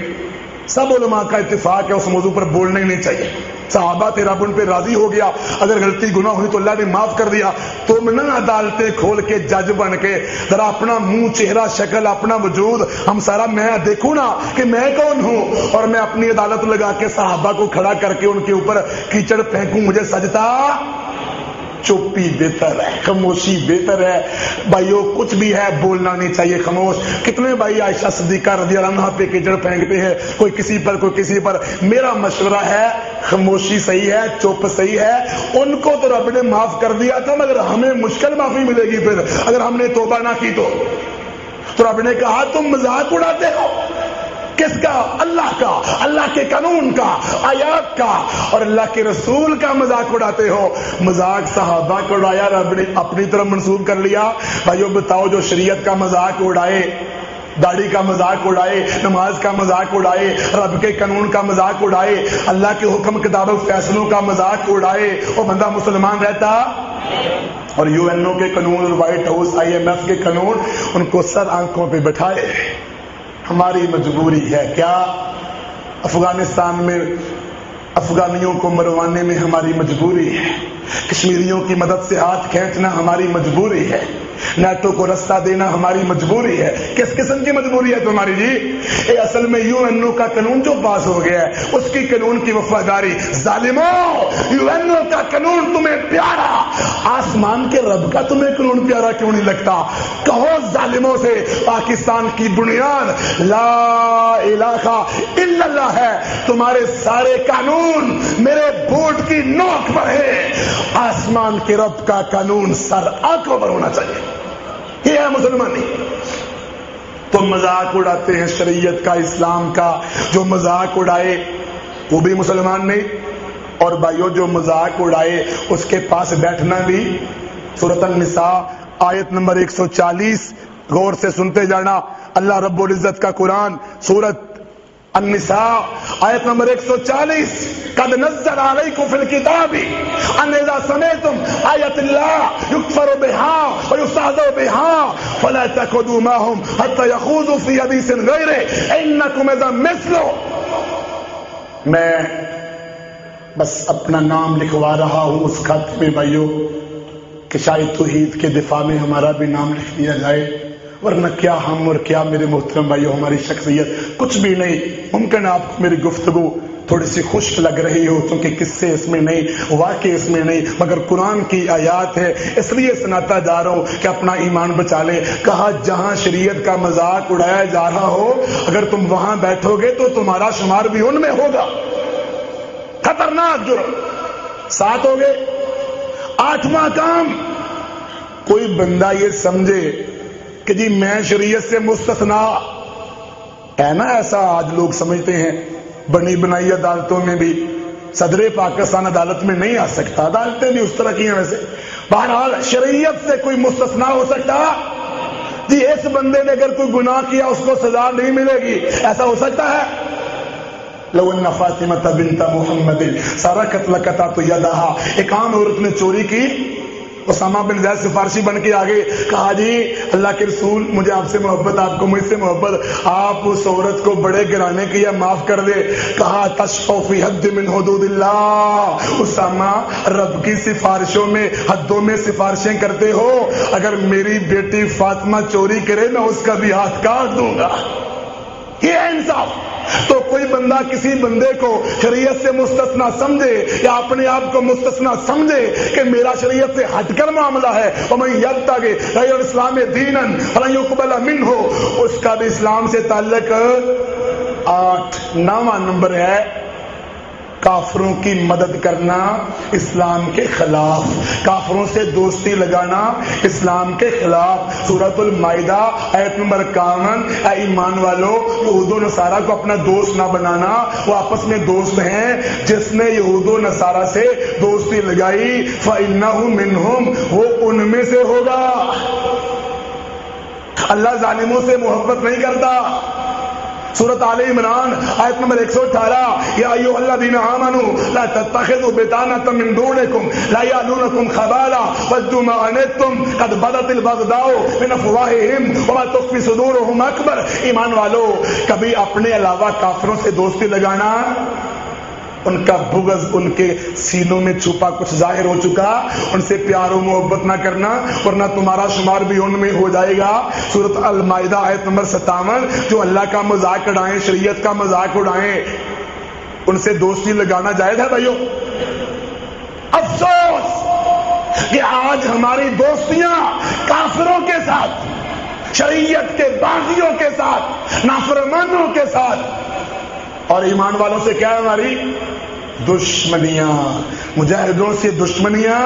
سب علماء کا اتفاق ہے اس موضوع پر بولنا ہی نہیں چاہیے۔ صحابہ تھے، رب ان پہ راضی ہو گیا، اگر غلطی گناہ ہوئی تو اللہ نے معاف کر دیا۔ تم نہ عدالتیں کھول کے جج بن کے ذرا اپنا منہ، چہرہ، شکل، اپنا وجود ہم سارا میں دیکھوں نا کہ میں کون ہوں، اور میں اپنی عدالت لگا کے صحابہ کو کھڑا کر کے ان کے اوپر کیچڑ پھینکوں، مجھے سجتا؟ چپی بہتر ہے، خاموشی بہتر ہے۔ بھائیو کچھ بھی ہے بولنا نہیں چاہیے، خاموش۔ کتنے بھائی عائشہ صدیقہ رضی اللہ عنہا پہ کیچڑ پھینکتے ہیں، کوئی کسی پر کوئی کسی پر۔ میرا مشورہ ہے خاموشی صحیح ہے، چپ صحیح ہے۔ ان کو تو رب نے معاف کر دیا تھا، مگر ہمیں مشکل معافی ملے گی پھر اگر ہم نے توبہ نہ کی تو رب نے کہا تم مذاق اڑاتے ہو۔ کس کا؟ اللہ کا، اللہ کے قانون کا، آیات کا اور اللہ کے رسول کا مذاق اڑاتے ہو۔ مذاق صحابہ کو اڑایا، رب نے اپنی طرف منسوب کر لیا۔ بھائیو بتاؤ، جو شریعت کا مذاق اڑائے، داڑھی کا مذاق اڑائے، نماز کا مذاق اڑائے، رب کے قانون کا مذاق اڑائے، اللہ کے حکم کتاب و فیصلوں کا مذاق اڑائے، وہ بندہ مسلمان رہتا؟ اور یو این او کے قانون اور White House, IMF کے قانون، ان کو سر آنکھوں پہ بٹھائے۔ ہماری مجبوری ہے کیا؟ افغانستان میں افغانیوں کو مروانے میں ہماری مجبوری ہے، کشمیریوں کی مدد سے ہاتھ کھینچنا ہماری مجبوری ہے، نیٹو کو رستہ دینا ہماری مجبوری ہے۔ کس قسم کی مجبوری ہے تمہاری جی؟ اے اصل میں یو این او کا قانون جو پاس ہو گیا ہے اس کی قانون کی وفاداری۔ ظالموں، یو این او کا قانون تمہیں پیارا، آسمان کے رب کا تمہیں قانون پیارا کیوں نہیں لگتا؟ کہو ظالموں سے پاکستان کی بنیاد لا الہ الا اللہ ہے، تمہارے سارے قانون میرے بوٹ کی نوک پر ہے، آسمان کے رب کا قانون سر آنکھوں پر ہونا چاہیے۔ یہ ہے مسلمانی۔ تم مذاق اڑاتے ہیں شریعت کا، اسلام کا، جو مذاق اڑائے وہ بھی مسلمان نہیں، اور بھائیو جو مذاق اڑائے اس کے پاس بیٹھنا بھی۔ سورۃ النساء آیت نمبر 140، غور سے سنتے جانا، اللہ رب العزت کا قرآن، سورۃ النساء آیت نمبر 140، قد نزل علیکم فی الکتاب ان اذا سمعتم آیت اللہ یکفر بها ویستہزأ بها فلا تقعدوا معهم حتى يخوضوا فی حدیث غیرہ انکم اذا مثلهم۔ میں بس اپنا نام لکھوا رہا ہوں اس خط میں بھائیو کہ شاید توحید کے دفاع میں ہمارا بھی نام لکھ دیا جائے، ورنہ کیا ہم اور کیا میرے محترم بھائیو ہماری شخصیت کچھ بھی نہیں۔ ممکن آپ کو میری گفتگو تھوڑی سی خشک لگ رہی ہو کیونکہ قصے اس میں نہیں، واقعے اس میں نہیں، مگر قرآن کی آیات ہے، اس لیے سناتا جا رہا ہوں کہ اپنا ایمان بچا لے۔ کہا جہاں شریعت کا مذاق اڑایا جا رہا ہو اگر تم وہاں بیٹھو گے تو تمہارا شمار بھی ان میں ہوگا۔ خطرناک جرم۔ 7 ہو گئے۔ 8واں کام، کوئی بندہ یہ سمجھے کہ جی میں شریعت سے مستثنا ہے نا، ایسا آج لوگ سمجھتے ہیں، بنی بنائی عدالتوں میں بھی صدر پاکستان عدالت میں نہیں آ سکتا، عدالتیں بھی اس طرح کی ہیں ویسے۔ بہرحال شریعت سے کوئی مستثنا ہو سکتا؟ جی اس بندے نے اگر کوئی گناہ کیا اس کو سزا نہیں ملے گی، ایسا ہو سکتا ہے؟ لو ان فاطمہ بنت محمد سرقت لقطعت یدہا، ایک عام عورت نے چوری کی اسامہ بن زید سفارشی بن کے آگے کہا جی اللہ کے رسول مجھے آپ سے محبت، آپ کو مجھ سے محبت، آپ اس عورت کو بڑے گرانے کی یا معاف کر دے۔ کہا تشفع فی حد من حدود اللہ، اسامہ رب کی سفارشوں میں حدوں میں سفارشیں کرتے ہو، اگر میری بیٹی فاطمہ چوری کرے میں اس کا بھی ہاتھ کاٹ دوں گا۔ یہ ہے انصاف۔ تو کوئی بندہ کسی بندے کو شریعت سے مستثنا سمجھے یا اپنے آپ کو مستثنا سمجھے کہ میرا شریعت سے ہٹ کر معاملہ ہے، وَمَن يَبْتَغِ غَيْرَ الْإِسْلَامِ دِينًا فَلَن يُقْبَلَ مِنْهُ، اس کا بھی اسلام سے تعلق 9واں نمبر ہے کافروں کی مدد کرنا اسلام کے خلاف، کافروں سے دوستی لگانا اسلام کے خلاف۔ سورۃ المائدہ آیت نمبر 51، اے ایمان والو یہود و نصارہ کو اپنا دوست نہ بنانا، وہ آپس میں دوست ہیں، جس نے یہود و نصارہ سے دوستی لگائی فَإِنَّهُ مِنْهُمْ، وہ ان میں سے ہوگا۔ اللہ ظالموں سے محبت نہیں کرتا۔ سورۃ آل عمران آیت نمبر 118، یا ایھا الذین آمنوا لا تتخذوا بطانۃ من دونکم لا یألونکم خبالا ودوا ما عنتم قد بدت البغضاء من افواہہم وما تخفی صدورہم اکبر۔ ایمان والو کبھی اپنے علاوہ کافروں سے دوستی لگانا، ان کا بغض ان کے سینوں میں چھپا کچھ ظاہر ہو چکا، ان سے پیار و محبت نہ کرنا ورنہ تمہارا شمار بھی ان میں ہو جائے گا۔ سورۃ المائدہ آیت نمبر 57، جو اللہ کا مذاق اڑائیں، شریعت کا مذاق اڑائیں، ان سے دوستی لگانا جائز ہے بھائیو۔ افسوس کہ آج ہماری دوستیاں کافروں کے ساتھ، شریعت کے باغیوں کے ساتھ، نافرمانوں کے ساتھ، اور ایمان والوں سے کیا ہے ہماری دشمنیاں، مجاہدوں سے دشمنیاں،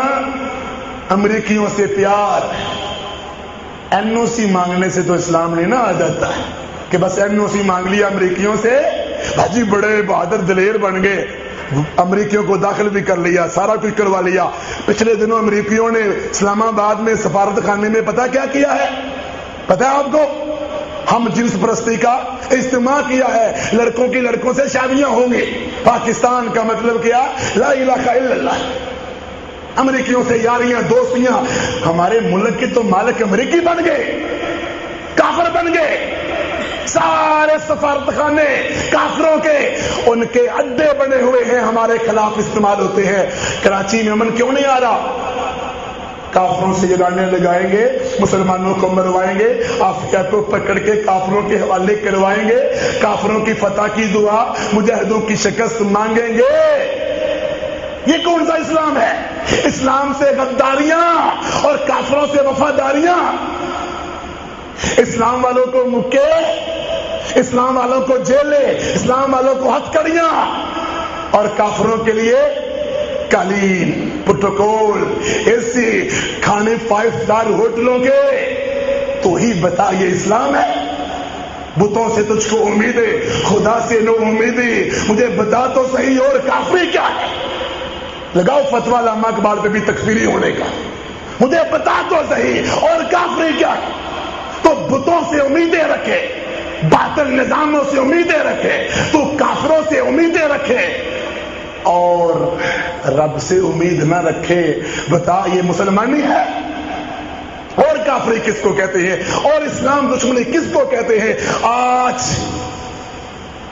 امریکیوں سے پیار۔ این او سی مانگنے سے تو اسلام نہیں نہ آ جاتا ہے کہ بس این او سی مانگ لیا امریکیوں سے، بھاجی بڑے بہادر دلیر بن گئے، امریکیوں کو داخل بھی کر لیا، سارا کچھ کروا لیا۔ پچھلے دنوں امریکیوں نے اسلام آباد میں سفارت خانے میں پتہ کیا کیا ہے؟ پتہ ہے آپ کو؟ ہم جنس پرستی کا اجتماع کیا ہے، لڑکوں کی لڑکوں سے شادیاں ہوں گی۔ پاکستان کا مطلب کیا؟ لا الہ الا اللہ۔ امریکیوں سے یاریاں، دوستیاں۔ ہمارے ملک کے تو مالک امریکی بن گئے، کافر بن گئے۔ سارے سفارت خانے کافروں کے، ان کے اڈے بنے ہوئے ہیں، ہمارے خلاف استعمال ہوتے ہیں۔ کراچی میں امن کیوں نہیں آ رہا؟ کافروں سے لڑانے لگائیں گے، مسلمانوں کو مروائیں گے، عافیہ کو پکڑ کے کافروں کے حوالے کروائیں گے، کافروں کی فتح کی دعا، مجاہدوں کی شکست مانگیں گے۔ یہ کون سا اسلام ہے؟ اسلام سے غداریاں اور کافروں سے وفاداریاں۔ اسلام والوں کو مکے، اسلام والوں کو جیلیں، اسلام والوں کو ہتھکڑیاں، اور کافروں کے لیے قالین، پروٹوکول، ایسی کھانے 5 اسٹار ہوٹلوں کے۔ تو ہی بتا یہ اسلام ہے؟ بتوں سے تجھ کو امید ہے، خدا سے نو امیدی، مجھے بتا تو صحیح اور کافری کیا ہے؟ لگاؤ فتویٰ علامہ اقبال پہ بھی تکفیری ہونے کا، مجھے بتا تو صحیح اور کافری کیا ہے؟ تو بتوں سے امیدیں رکھے، باطل نظاموں سے امیدیں رکھے، تو کافروں سے امیدیں رکھے اور رب سے امید نہ رکھے، بتا یہ مسلمانی ہے؟ اور کافری کس کو کہتے ہیں؟ اور اسلام دشمنی کس کو کہتے ہیں؟ آج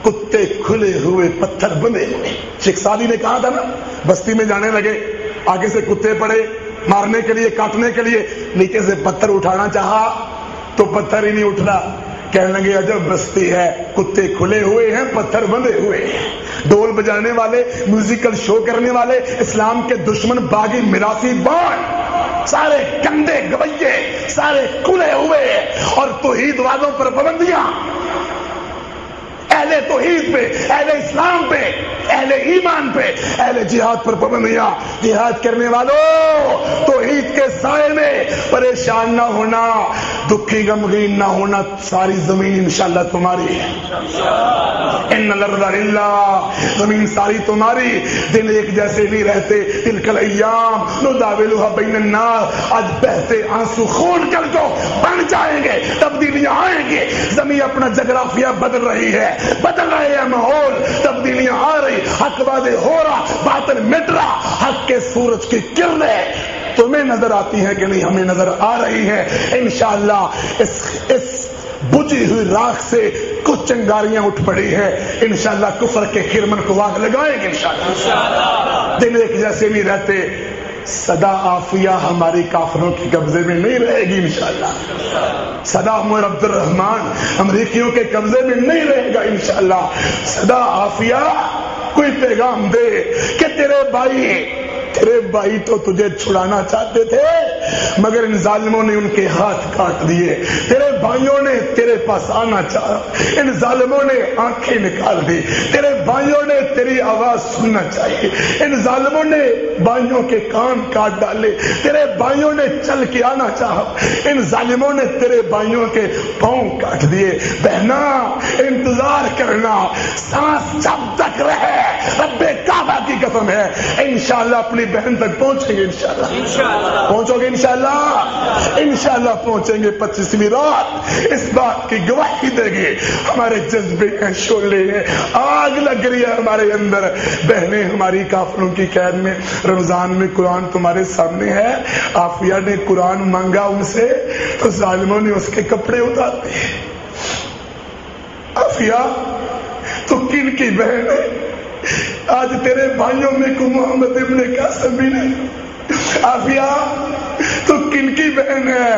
کتے کھلے ہوئے پتھر بندے ہوئے۔ شیخ سعدی نے کہا تھا نا، بستی میں جانے لگے، آگے سے کتے پڑے مارنے کے لیے، کاٹنے کے لیے، نیچے سے پتھر اٹھانا چاہا تو پتھر ہی نہیں اٹھ رہا۔ کہنے لگے عجب بستی ہے، کتے کھلے ہوئے ہیں، پتھر بندے ہوئے ہیں۔ ڈول بجانے والے، میوزیکل شو کرنے والے، اسلام کے دشمن، باغی میراثی بانڈ، سارے گندے گویے، سارے کھلے ہوئے، اور توحید والوں پر پابندیاں، اہل توحید پہ، اہل اسلام پہ، اہل ایمان پہ، اہل جہاد پر پابندیاں۔ جہاد کرنے والوں توحید کے سائے میں پریشان نہ ہونا، دکھی غمگین نہ ہونا، ساری زمین انشاءاللہ تمہاری ہے۔ ان الارض للہ، زمین ساری تمہاری۔ دن ایک جیسے نہیں رہتے، تلک الایام نداولها بین الناس، آج بہتے آنسو خون کل کو بن جائیں گے، تبدیلیاں آئیں گی۔ زمین اپنا جغرافیہ بدل رہی ہے، بدل رہے ہیں ماحول، تبدیلیاں آ رہی، حق واضح ہو رہا، باطل مٹ رہا، حق کے سورج کی کرنیں تمہیں نظر آتی ہے کہ نہیں؟ ہمیں نظر آ رہی ہے. انشاءاللہ اس بجھی ہوئی راکھ سے کچھ چنگاریاں اٹھ پڑی ہے. انشاءاللہ کفر کے خرمن کو آگ لگائیں گے انشاءاللہ. دن ایک جیسے نہیں رہتے. صدا عافیہ ہماری کافروں کے قبضے میں نہیں رہے گی انشاءاللہ. صدام اور عبد الرحمان امریکیوں کے قبضے میں نہیں رہے گا انشاءاللہ. صدا عافیہ کوئی پیغام دے کہ تیرے بھائی تو تجھے چھڑانا چاہتے تھے مگر ان ظالموں نے ان کے ہاتھ کاٹ دیے. تیرے بھائیوں نے تیرے پاس آنا چاہا, ان ظالموں نے آنکھیں نکال دی. تیرے بھائیوں نے تیری آواز سننا چاہیے, ان ظالموں نے بھائیوں کے کان کاٹ ڈالے. تیرے بھائیوں نے چل کے آنا چاہا, ان ظالموں نے تیرے بھائیوں کے پاؤں کاٹ دیے. بہنا انتظار کرنا, سانس جب تک رہے رب کعبہ کی قسم ہے انشاءاللہ اپنی بہن تک پہنچیں گے. انشاءاللہ پہنچو گے انشاءاللہ پہنچیں گے. 25ویں رات اس بات کی گواہی دے گی. ہمارے جذبے ہیں, شعلے ہیں, آگ لگ رہی ہے ہمارے اندر. بہنیں ہماری کافروں کی قید میں, رمضان میں قرآن تمہارے سامنے ہے. عافیہ نے قرآن مانگا ان سے تو ظالموں نے اس کے کپڑے اتار دیے. عافیہ تو کن کی بہن ہے؟ آج تیرے بھائیوں میں کو محمد ابن قاسم بھی نہیں. عافیہ تو کن کی بہن ہے؟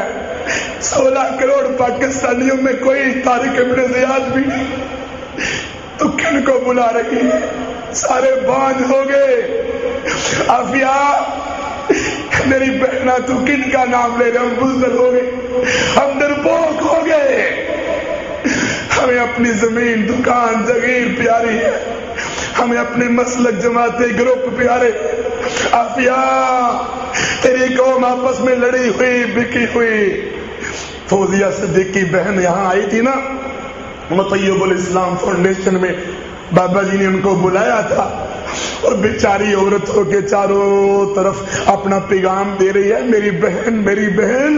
16 کروڑ پاکستانیوں میں کوئی طارق ابن زیاد بھی نہیں. تو کن کو بلا رہی ہے؟ سارے بانجھ ہو گئے. عافیہ میری بہنا تو کن کا نام لے رہے؟ ہم بزدل ہو گئے, ہم ڈرپوک ہو گئے. ہمیں اپنی زمین, دکان, جگیر پیاری ہے, ہمیں اپنے مسلک, جماعتیں, گروپ پیارے. عافیہ تیری قوم آپس میں لڑی ہوئی, بکی ہوئی. فوزیہ صدیق کی بہن یہاں آئی تھی نا مطیب الاسلام فاؤنڈیشن میں, بابا جی نے ان کو بلایا تھا اور بیچاری عورت ہو کے چاروں طرف اپنا پیغام دے رہی ہے, میری بہن میری بہن,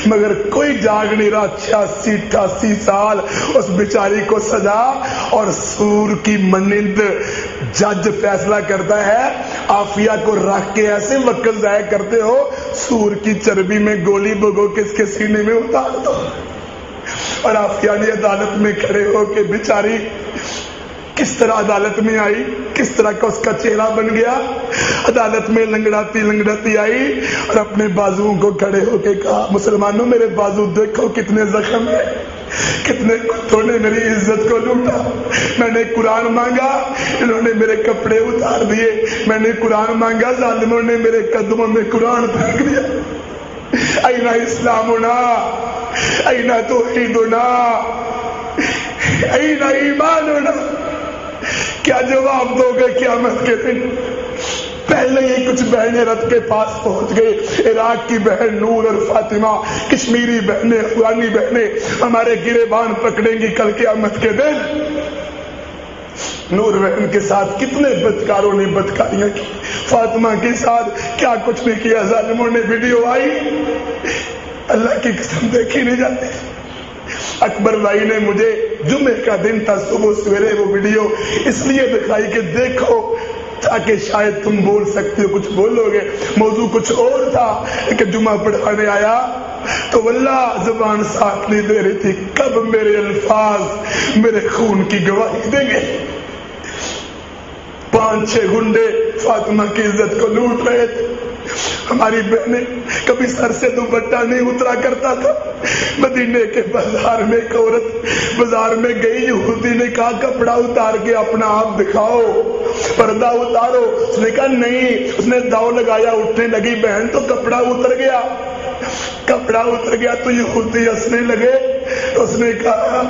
مگر کوئی جاگ نہیں رہا. 86-88 سال اس بیچاری کو سزا اور سور کی منند جج فیصلہ کرتا ہے عافیہ کو رکھ کے ایسے وقت ضائع کرتے ہو, سور کی چربی میں گولی بگو کے اس کے سینے میں اتار دو. اور عافیہ نے عدالت میں کھڑے ہو کے بیچاری کس طرح عدالت میں آئی, کس طرح کا اس کا چہرہ بن گیا. عدالت میں لنگڑاتی آئی اور اپنے بازوؤں کو کھڑے ہو کے کہا, مسلمانوں میرے بازو دیکھو کتنے زخم ہیں, کتنے کتوں نے میری عزت کو لوٹا. میں نے قرآن مانگا, انہوں نے میرے کپڑے اتار دیے. میں نے قرآن مانگا, ظالموں نے میرے قدموں میں قرآن پھینک دیا. اینا اسلامنا, اینا توحیدنا, اینا ایماننا. کیا جواب دو گے قیامت کے دن؟ پہلے ہی کچھ بہنیں رت کے پاس پہنچ گئے. عراق کی بہن نور اور فاطمہ, کشمیری بہنیں, افغانی بہنیں ہمارے گریبان پکڑیں گی کل قیامت کے دن. نور بہن کے ساتھ کتنے بدکاروں نے بدکاریاں کی, فاطمہ کے ساتھ کیا کچھ نہیں کیا. ظالموں نے ویڈیو آئی, اللہ کی قسم دیکھی نہیں جاتی. اکبر بھائی نے مجھے جمعے کا دن تھا, صبح سویرے وہ ویڈیو اس لیے دکھائی کہ دیکھو تاکہ شاید تم بول سکتے ہو, کچھ بولو گے. موضوع کچھ اور تھا کہ جمعہ پڑھانے آیا تو واللہ زبان ساتھ نہیں دے رہی تھی, کب میرے الفاظ میرے خون کی گواہی دیں گے. 5-6 گنڈے فاطمہ کی عزت کو لوٹ رہے تھے. ہماری بہنیں, کبھی سر سے دوپٹہ نہیں اترا کرتا تھا. مدینے کے بازار میں ایک عورت بازار میں گئی, یہودی نے کہا کپڑا اتار کے اپنا آپ دکھاؤ, پردہ اتارو. اس نے کہا نہیں. اس نے داؤ لگایا, اٹھنے لگی بہن تو کپڑا اتر گیا. کپڑا اتر گیا تو یہودی ہنسنے لگے. اس نے کہا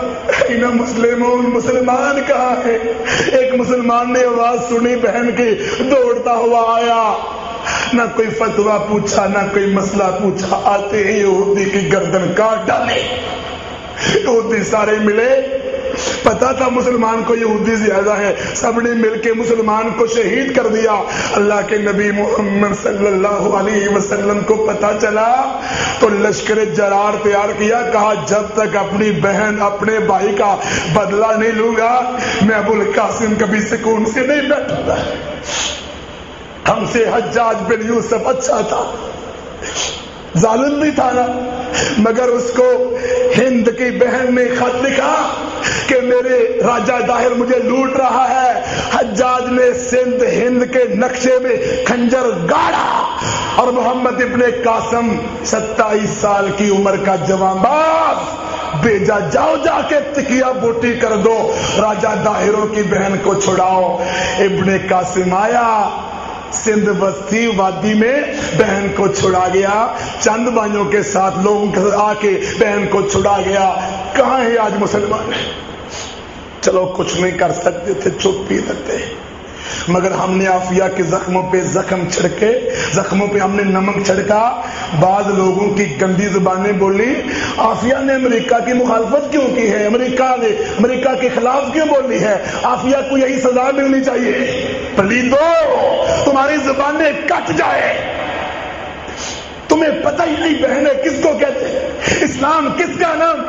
اینا مسلمون, مسلمان کہاں ہے؟ ایک مسلمان نے آواز سنی بہن کی, دوڑتا ہوا آیا. نہ کوئی فتویٰ پوچھا, نہ کوئی مسئلہ پوچھا, آتے ہی یہودی کی گردن کاٹ ڈالے. یہودی سارے ملے, پتا تھا مسلمان کو یہودی زیادہ ہے, سب نے مل کے مسلمان کو شہید کر دیا. اللہ کے نبی محمد صلی اللہ علیہ وسلم کو پتا چلا تو لشکر جرار تیار کیا. کہا جب تک اپنی بہن اپنے بھائی کا بدلہ نہیں لوں گا میں ابو القاسم کبھی سکون سے نہیں بیٹھوں گا. ہم سے حجاج بن یوسف اچھا تھا, ظالم بھی تھا نا، مگر اس کو ہند کی بہن نے خط لکھا کہ میرے راجہ داہر مجھے لوٹ رہا ہے. حجاج نے سندھ ہند کے نقشے میں خنجر گاڑا اور محمد ابن قاسم 27 سال کی عمر کا جوان باز بھیجا، جاؤ جا کے تکیا بوٹی کر دو، راجہ داہروں کی بہن کو چھڑاؤ. ابن قاسم آیا سندھ بستی وادی میں، بہن کو چھڑا گیا، چند بھائیوں کے ساتھ لوگوں کے آ کے بہن کو چھڑا گیا. کہاں ہے آج مسلمان؟ چلو کچھ نہیں کر سکتے تھے، چپ ہی رہتے، مگر ہم نے عافیہ کے زخموں پہ زخم چھڑکے، زخموں پہ ہم نے نمک چھڑکا. بعض لوگوں کی گندی زبانیں بولی، عافیہ نے امریکہ کی مخالفت کیوں کی ہے، امریکہ نے امریکہ کے خلاف کیوں بولی ہے، عافیہ کو یہی سزا ملنی چاہیے. پلیتو تمہاری زبانیں کٹ جائے، تمہیں پتہ ہی نہیں بہنیں کس کو کہتے ہیں، اسلام کس کا نام.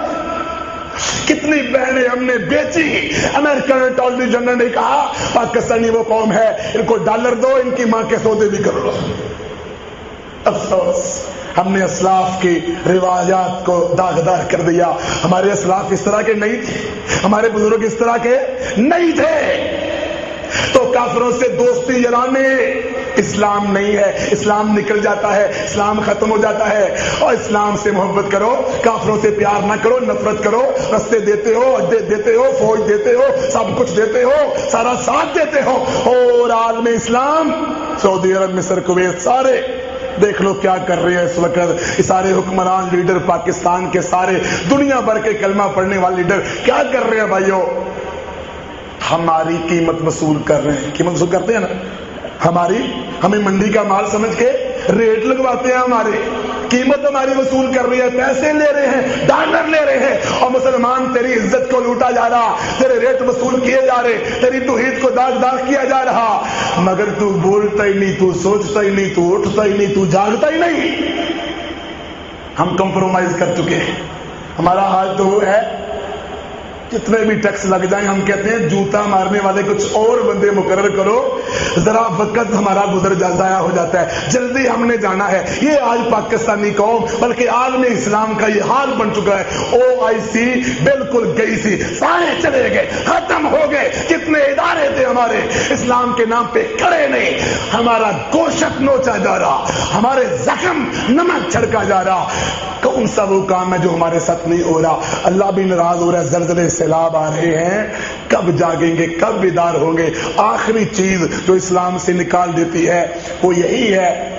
کتنی بہنیں ہم نے بیچی. امریکن اٹارنی جنرل نے کہا پاکستانی وہ قوم ہے، ان کو ڈالر دو، ان کی ماں کے سودے بھی کر لو. افسوس ہم نے اسلاف کی روایات کو داغدار کر دیا. ہمارے اسلاف اس طرح کے نہیں تھے، ہمارے بزرگ اس طرح کے نہیں تھے. تو کافروں سے دوستی یارانے اسلام نہیں ہے، اسلام نکل جاتا ہے، اسلام ختم ہو جاتا ہے. اور اسلام سے محبت کرو، کافروں سے پیار نہ کرو، نفرت کرو. رستے دیتے ہو، اڈے دیتے ہو، فوج دیتے ہو، سب کچھ دیتے ہو، سارا ساتھ دیتے ہو. اور عالم اسلام سعودی عرب، مصر، کویت، سارے دیکھ لو کیا کر رہے ہیں اس وقت. سارے حکمران لیڈر پاکستان کے، سارے دنیا بھر کے کلمہ پڑھنے والے لیڈر کیا کر رہے ہیں بھائیو؟ ہماری قیمت وصول کر رہے ہیں. قیمت وصول کرتے ہیں نا، ہماری، ہمیں منڈی کا مال سمجھ کے ریٹ لگواتے ہیں، ہمارے قیمت ہماری وصول کر رہی ہے، پیسے لے رہے ہیں، ڈالر لے رہے ہیں. اور مسلمان تیری عزت کو لوٹا جا رہا، تیرے ریٹ وصول کیے جا رہے، تیری توحید کو داغ داغ کیا جا رہا، مگر تو بولتا ہی نہیں، تو سوچتا ہی نہیں، تو اٹھتا ہی نہیں، تو جاگتا ہی نہیں. ہم کمپرومائز کر چکے ہیں. ہمارا حال تو وہ ہے جتنے بھی ٹیکس لگ جائیں ہم کہتے ہیں جوتا مارنے والے کچھ اور بندے مقرر کرو، ذرا وقت ہمارا گزر ضائع ہو جاتا ہے، جلدی ہم نے جانا ہے. یہ آج پاکستانی قوم بلکہ عالم اسلام کا یہ حال بن چکا ہے. OIC بالکل گئی سی، سارے چلے گئے، ختم ہو گئے. کتنے ادارے تھے ہمارے، اسلام کے نام پہ کھڑے نہیں. ہمارا گوشت نوچا جا رہا، ہمارے زخم نمک چھڑکا جا رہا. کون سا وہ کام ہے جو ہمارے ساتھ نہیں ہو رہا؟ اللہ بھی ناراض ہو رہا ہے. زلزلے سیلاب آ رہے ہیں، کب جاگیں گے، کب بیدار ہوں گے؟ آخری چیز جو اسلام سے نکال دیتی ہے وہ یہی ہے،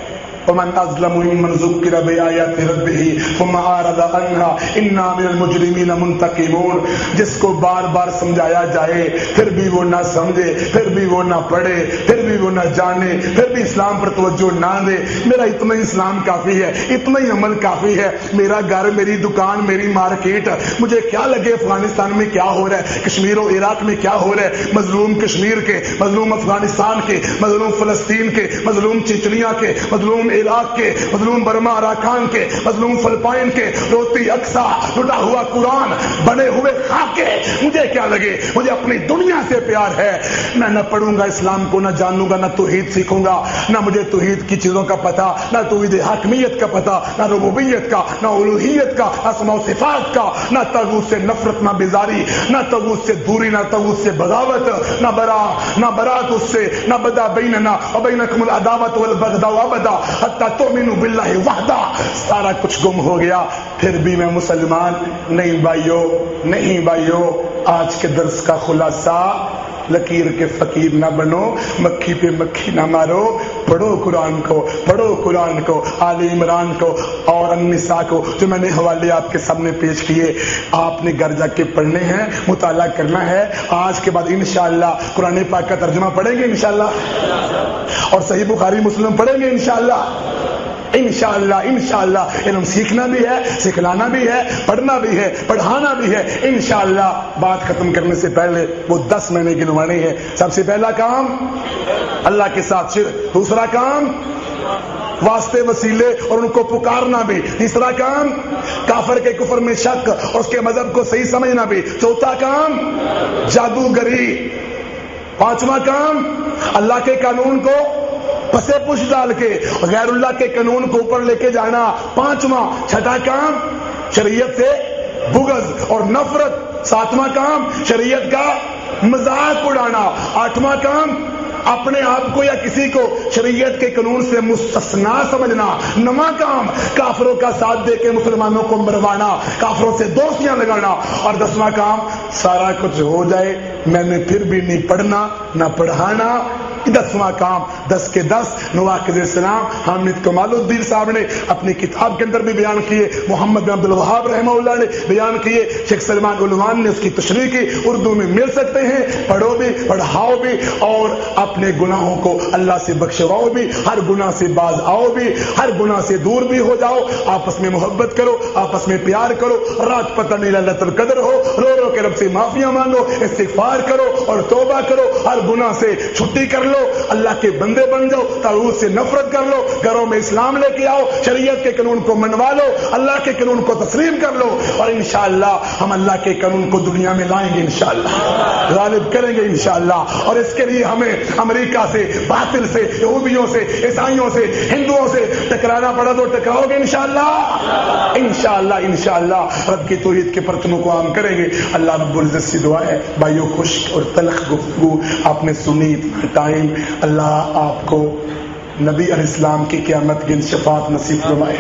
ومن اظلم ممن ذکر بآیات ربہ ثم اعرض عنها انا من المجرمین منتقمون. جس کو بار بار سمجھایا جائے پھر بھی وہ نہ سمجھے، پھر بھی وہ نہ پڑھے، پھر بھی وہ نہ جانے، پھر بھی اسلام پر توجہ نہ دے. میرا اتنا ہی اسلام کافی ہے، اتنا ہی عمل کافی ہے، میرا گھر، میری دکان، میری مارکیٹ، مجھے کیا لگے افغانستان میں کیا ہو رہا ہے، کشمیر و عراق میں کیا ہو رہا ہے، مظلوم کشمیر کے، مظلوم افغانستان کے، مظلوم فلسطین کے، مظلوم چچنیا کے، مظلوم عراق کے، مظلوم برما اراکان کے، مظلوم فلپائن کے، روتی اقصا، لٹا ہوا قرآن، بنے ہوئے خاکے، مجھے کیا لگے؟ مجھے اپنی دنیا سے پیار ہے. میں نہ پڑھوں گا اسلام کو، نہ جانوں گا، نہ توحید سیکھوں گا، نہ مجھے توحید کی چیزوں کا پتہ، نہ توحید حاکمیت کا پتہ، نہ ربوبیت کا، نہ الوہیت کا، اسماء و صفات کا، نہ طاغوت سے نفرت، نہ بیزاری، نہ طاغوت سے دوری، نہ طاغوت سے بغاوت، نہ برات اس سے، نہ بدا بیننا وبینکم العداوۃ والبغضاء ابدا حتی تؤمنوا باللہ وحدہ. سارا کچھ گم ہو گیا، پھر بھی میں مسلمان نہیں. بھائیو، نہیں بھائیو، آج کے درس کا خلاصہ، لکیر کے فقیر نہ بنو، مکھی پہ مکھی نہ مارو، پڑھو قرآن کو، پڑھو قرآن کو، آل عمران کو اور النساء کو، جو میں نے حوالے آپ کے سامنے پیش کیے. آپ نے گھر جا کے پڑھنے ہیں، مطالعہ کرنا ہے. آج کے بعد انشاءاللہ قرآن پاک کا ترجمہ پڑھیں گے انشاءاللہ، اور صحیح بخاری مسلم پڑھیں گے انشاءاللہ. انشاءاللہ انشاءاللہ علم سیکھنا بھی ہے، سکھلانا بھی ہے، پڑھنا بھی ہے، پڑھانا بھی ہے انشاءاللہ. بات ختم کرنے سے پہلے وہ 10 مہینے گنوانے ہیں. سب سے پہلا کام اللہ کے ساتھ شرک، دوسرا کام واسطے وسیلے اور ان کو پکارنا بھی، تیسرا کام کافر کے کفر میں شک اور اس کے مذہب کو صحیح سمجھنا بھی، چوتھا کام جادوگری، پانچواں کام اللہ کے قانون کو پسے پش ڈال کے غیر اللہ کے قانون کو اوپر لے کے جانا. پانچواں چھٹا کام شریعت سے بغض اور نفرت. ساتواں کام شریعت کا مذاق اڑانا. آٹھواں کام اپنے آپ کو یا کسی کو شریعت کے قانون سے مستثنا سمجھنا. نواں کام کافروں کا ساتھ دے کے مسلمانوں کو مروانا, کافروں سے دوستیاں لگانا. اور دسواں کام سارا کچھ ہو جائے میں نے پھر بھی نہیں پڑھنا نہ پڑھانا. دسواں کام 10 کے 10 نواقض اسلام حامد کمال الدین صاحب نے اپنی کتاب کے اندر بھی بیان کیے, محمد بن عبد الوہاب رحمہ اللہ نے بیان کیے, شیخ سلمان علوان نے اس کی تشریح کی. اردو میں مل سکتے ہیں, پڑھو بھی پڑھاؤ بھی اور اپنے گناہوں کو اللہ سے بخشواؤ بھی, ہر گناہ سے باز آؤ بھی, ہر گناہ سے دور بھی ہو جاؤ. آپس میں محبت کرو, آپس میں پیار کرو. رات پتہ نہیں ليلۃ القدر ہو, رو رو کے رب سے معافیاں مانگو, استغفار کرو اور توبہ کرو. ہر گناہ سے چھٹی کر لو, اللہ کے بندے بن جاؤ, طاغوت سے نفرت کر لو, گھروں میں اسلام لے کے آؤ, شریعت کے قانون کو منوا لو, اللہ کے قانون کو تسلیم کر لو. اور انشاءاللہ ہم اللہ کے قانون کو دنیا میں لائیں گے, انشاءاللہ غالب کریں گے انشاءاللہ. اور اس کے لیے ہمیں امریکہ سے, باطل سے, یہودیوں سے, عیسائیوں سے, ہندوؤں سے ٹکرانا پڑا تو ٹکراؤ گے انشاءاللہ. انشاءاللہ انشاءاللہ رب کی توحید کے پرچموں کو عام کریں گے. اللہ رب العزت سے دعا ہے بھائیو, خشک اور تلخ گفتگو آپ نے سنی ٹائم, اللہ آپ کو نبی علیہ السلام کی قیامت کی شفاعت نصیب فرمائے.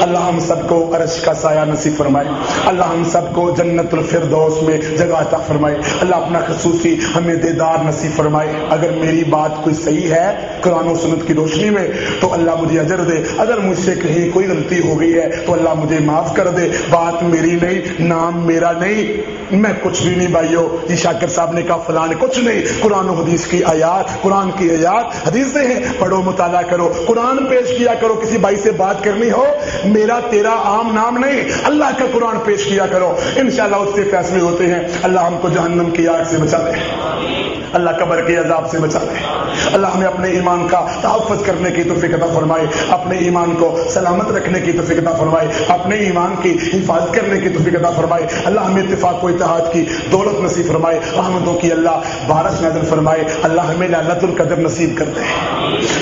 اللہ ہم سب کو عرش کا سایہ نصیب فرمائے. اللہ ہم سب کو جنت الفردوس میں جگہ عطا فرمائے. اللہ اپنا خصوصی ہمیں دیدار نصیب فرمائے. اگر میری بات کوئی صحیح ہے قرآن و سنت کی روشنی میں تو اللہ مجھے اجر دے, اگر مجھ سے کہیں کوئی غلطی ہو گئی ہے تو اللہ مجھے معاف کر دے. بات میری نہیں, نام میرا نہیں, میں کچھ بھی نہیں بھائیو. جی شاکر صاحب نے کہا فلاں کچھ نہیں, قرآن و حدیث کی آیات, قرآن کی آیات حدیثیں ہیں, پڑھو مطالعہ کرو, قرآن پیش کیا کرو. کسی بھائی سے بات کرنی ہو میرا تیرا عام نام نہیں, اللہ کا قرآن پیش کیا کرو, انشاءاللہ اس سے فیصلے ہوتے ہیں. اللہ ہم کو جہنم کی آگ سے بچا لے, اللہ قبر کے عذاب سے بچا لے. اللہ ہمیں اپنے ایمان کا تحفظ کرنے کی توفیق عطا فرمائے, اپنے ایمان کو سلامت رکھنے کی توفیق عطا فرمائے, اپنے ایمان کی حفاظت کرنے کی توفیق عطا فرمائے. اللہ ہمیں اتفاق و اتحاد کی دولت نصیب فرمائے, رحمتوں کی اللہ بارش نازل فرمائے. اللہ ہمیں ليلۃ القدر نصیب کر دے,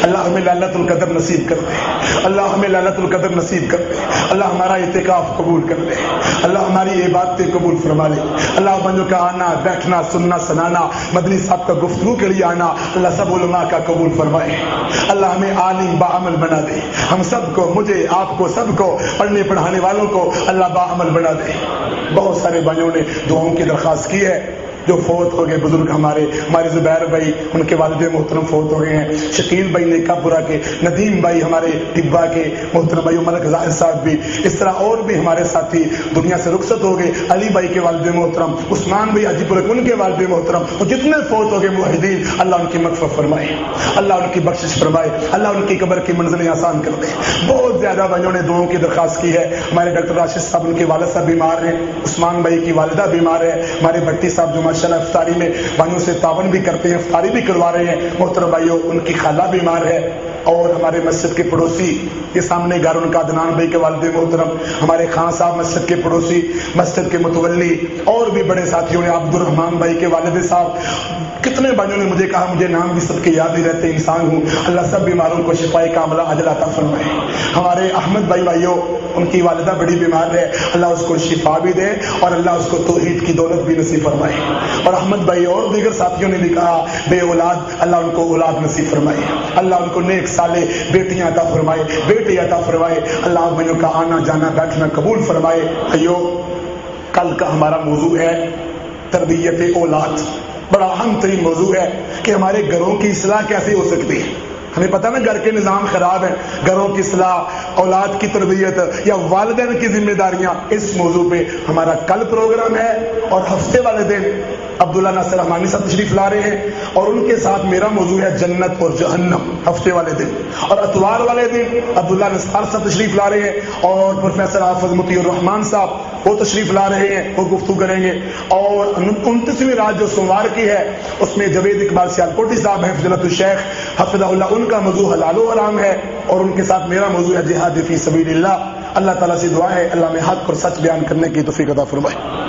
اللہ ہمیں ليلۃ القدر نصیب کر دے, اللہ ہمیں ليلۃ القدر نصیب کر دے. اللہ ہمارا اعتکاف قبول کر لے, اللہ ہماری عبادتیں قبول فرما لے. اللہ بندوں کا آنا بیٹھنا سننا سنانا, مدنی صاحب کا گفتگو کے لیے آنا, اللہ سب علماء کا قبول فرمائے. اللہ ہمیں عالم باعمل بنا دے, ہم سب کو, مجھے, آپ کو, سب کو, پڑھنے پڑھانے والوں کو اللہ باعمل بنا دے. بہت سارے بھائیوں نے دعاؤں کی درخواست کی ہے جو فوت ہو گئے بزرگ ہمارے زبیر بھائی, ان کے والد محترم فوت ہو گئے ہیں. شکیل بھائی نے کابورا کے, ندیم بھائی ہمارے ٹبا کے محترم بھائی, ملک ظاہر صاحب بھی, اس طرح اور بھی ہمارے ساتھی دنیا سے رخصت ہو گئے. علی بھائی کے والد محترم, عثمان بھائی حاجی پور ان کے والد محترم, اور جتنے فوت ہو گئے موحدین, اللہ ان کی مغفرت فرمائے, اللہ ان کی بخشش فرمائے, اللہ ان کی قبر کی منزلیں آسان کر دے. بہت زیادہ بھائیوں نے دعاؤں کی درخواست کی ہے. ہمارے ڈاکٹر راشد صاحب, ان کے والد صاحب بیمار ہیں, عثمان بھائی کی والدہ بیمار ہے, ہمارے بھٹی صاحب جو ماشاءاللہ افطاری میں بھائیوں سے تعاون بھی کرتے ہیں, افطاری بھی کروا رہے ہیں. محترم بھائیوں, ان کی خالہ بیمار ہے. اور ہمارے مسجد کے پڑوسی, یہ سامنے گھر ان کا عدنان بھائی کے والد محترم, ہمارے خان صاحب مسجد کے پڑوسی, مسجد کے متولی, اور بھی بڑے ساتھیوں نے, عبد الرحمان بھائی کے والد صاحب, کتنے بھائیوں نے مجھے کہا مجھے نام بھی سب کے یاد ہی رہتے, انسان ہوں. اللہ سب بیماروں کو شفائے کاملہ عاجلہ عطا فرمائے. ہمارے احمد بھائی بھائیوں, ان کی والدہ بڑی بیمار ہے, اللہ اس کو شفا بھی دے اور اللہ اس کو توحید کی دولت بھی نصیب فرمائے. اور احمد بھائی اور دیگر ساتھیوں نے بھی کہا بے اولاد, اللہ ان کو اولاد نصیب فرمائے, اللہ ان کو نیک صالح بیٹیاں عطا فرمائے, بیٹی عطا فرمائے. اللہ بھائیوں کا آنا جانا بیٹھنا قبول فرمائے. بھائیو, کل کا ہمارا موضوع ہے تربیت اولاد. بڑا اہم ترین موضوع ہے کہ ہمارے گھروں کی اصلاح کیسے ہو سکتی ہے. ہمیں پتہ نا گھر کے نظام خراب ہیں, گھروں کی اصلاح, اولاد کی تربیت یا والدین کی ذمہ داریاں. اس موضوع پہ ہمارا کل پروگرام ہے, اور ہفتے والے دن عبداللہ ناصر رحمانی صاحب تشریف لا رہے ہیں, اور ان کے ساتھ میرا موضوع ہے جنت اور جہنم ہفتے والے دن. اور اتوار والے دن عبداللہ نثار صاحب تشریف لا رہے ہیں, اور پروفیسر حافظ مطیع الرحمان صاحب وہ تشریف لا رہے ہیں, وہ گفتگو کریں گے. اور 29ویں رات جو سوموار کی ہے اس میں جوید اقبال سیالکوٹی صاحب ہیں, فضیلت الشیخ حفظہ اللہ, ان کا موضوع حلال و حرام ہے, اور ان کے ساتھ میرا موضوع ہے جہاد فی سبیل اللہ. اللہ تعالیٰ سے دعا ہے اللہ میں حق اور سچ بیان کرنے کی توفیق عطا فرمائے.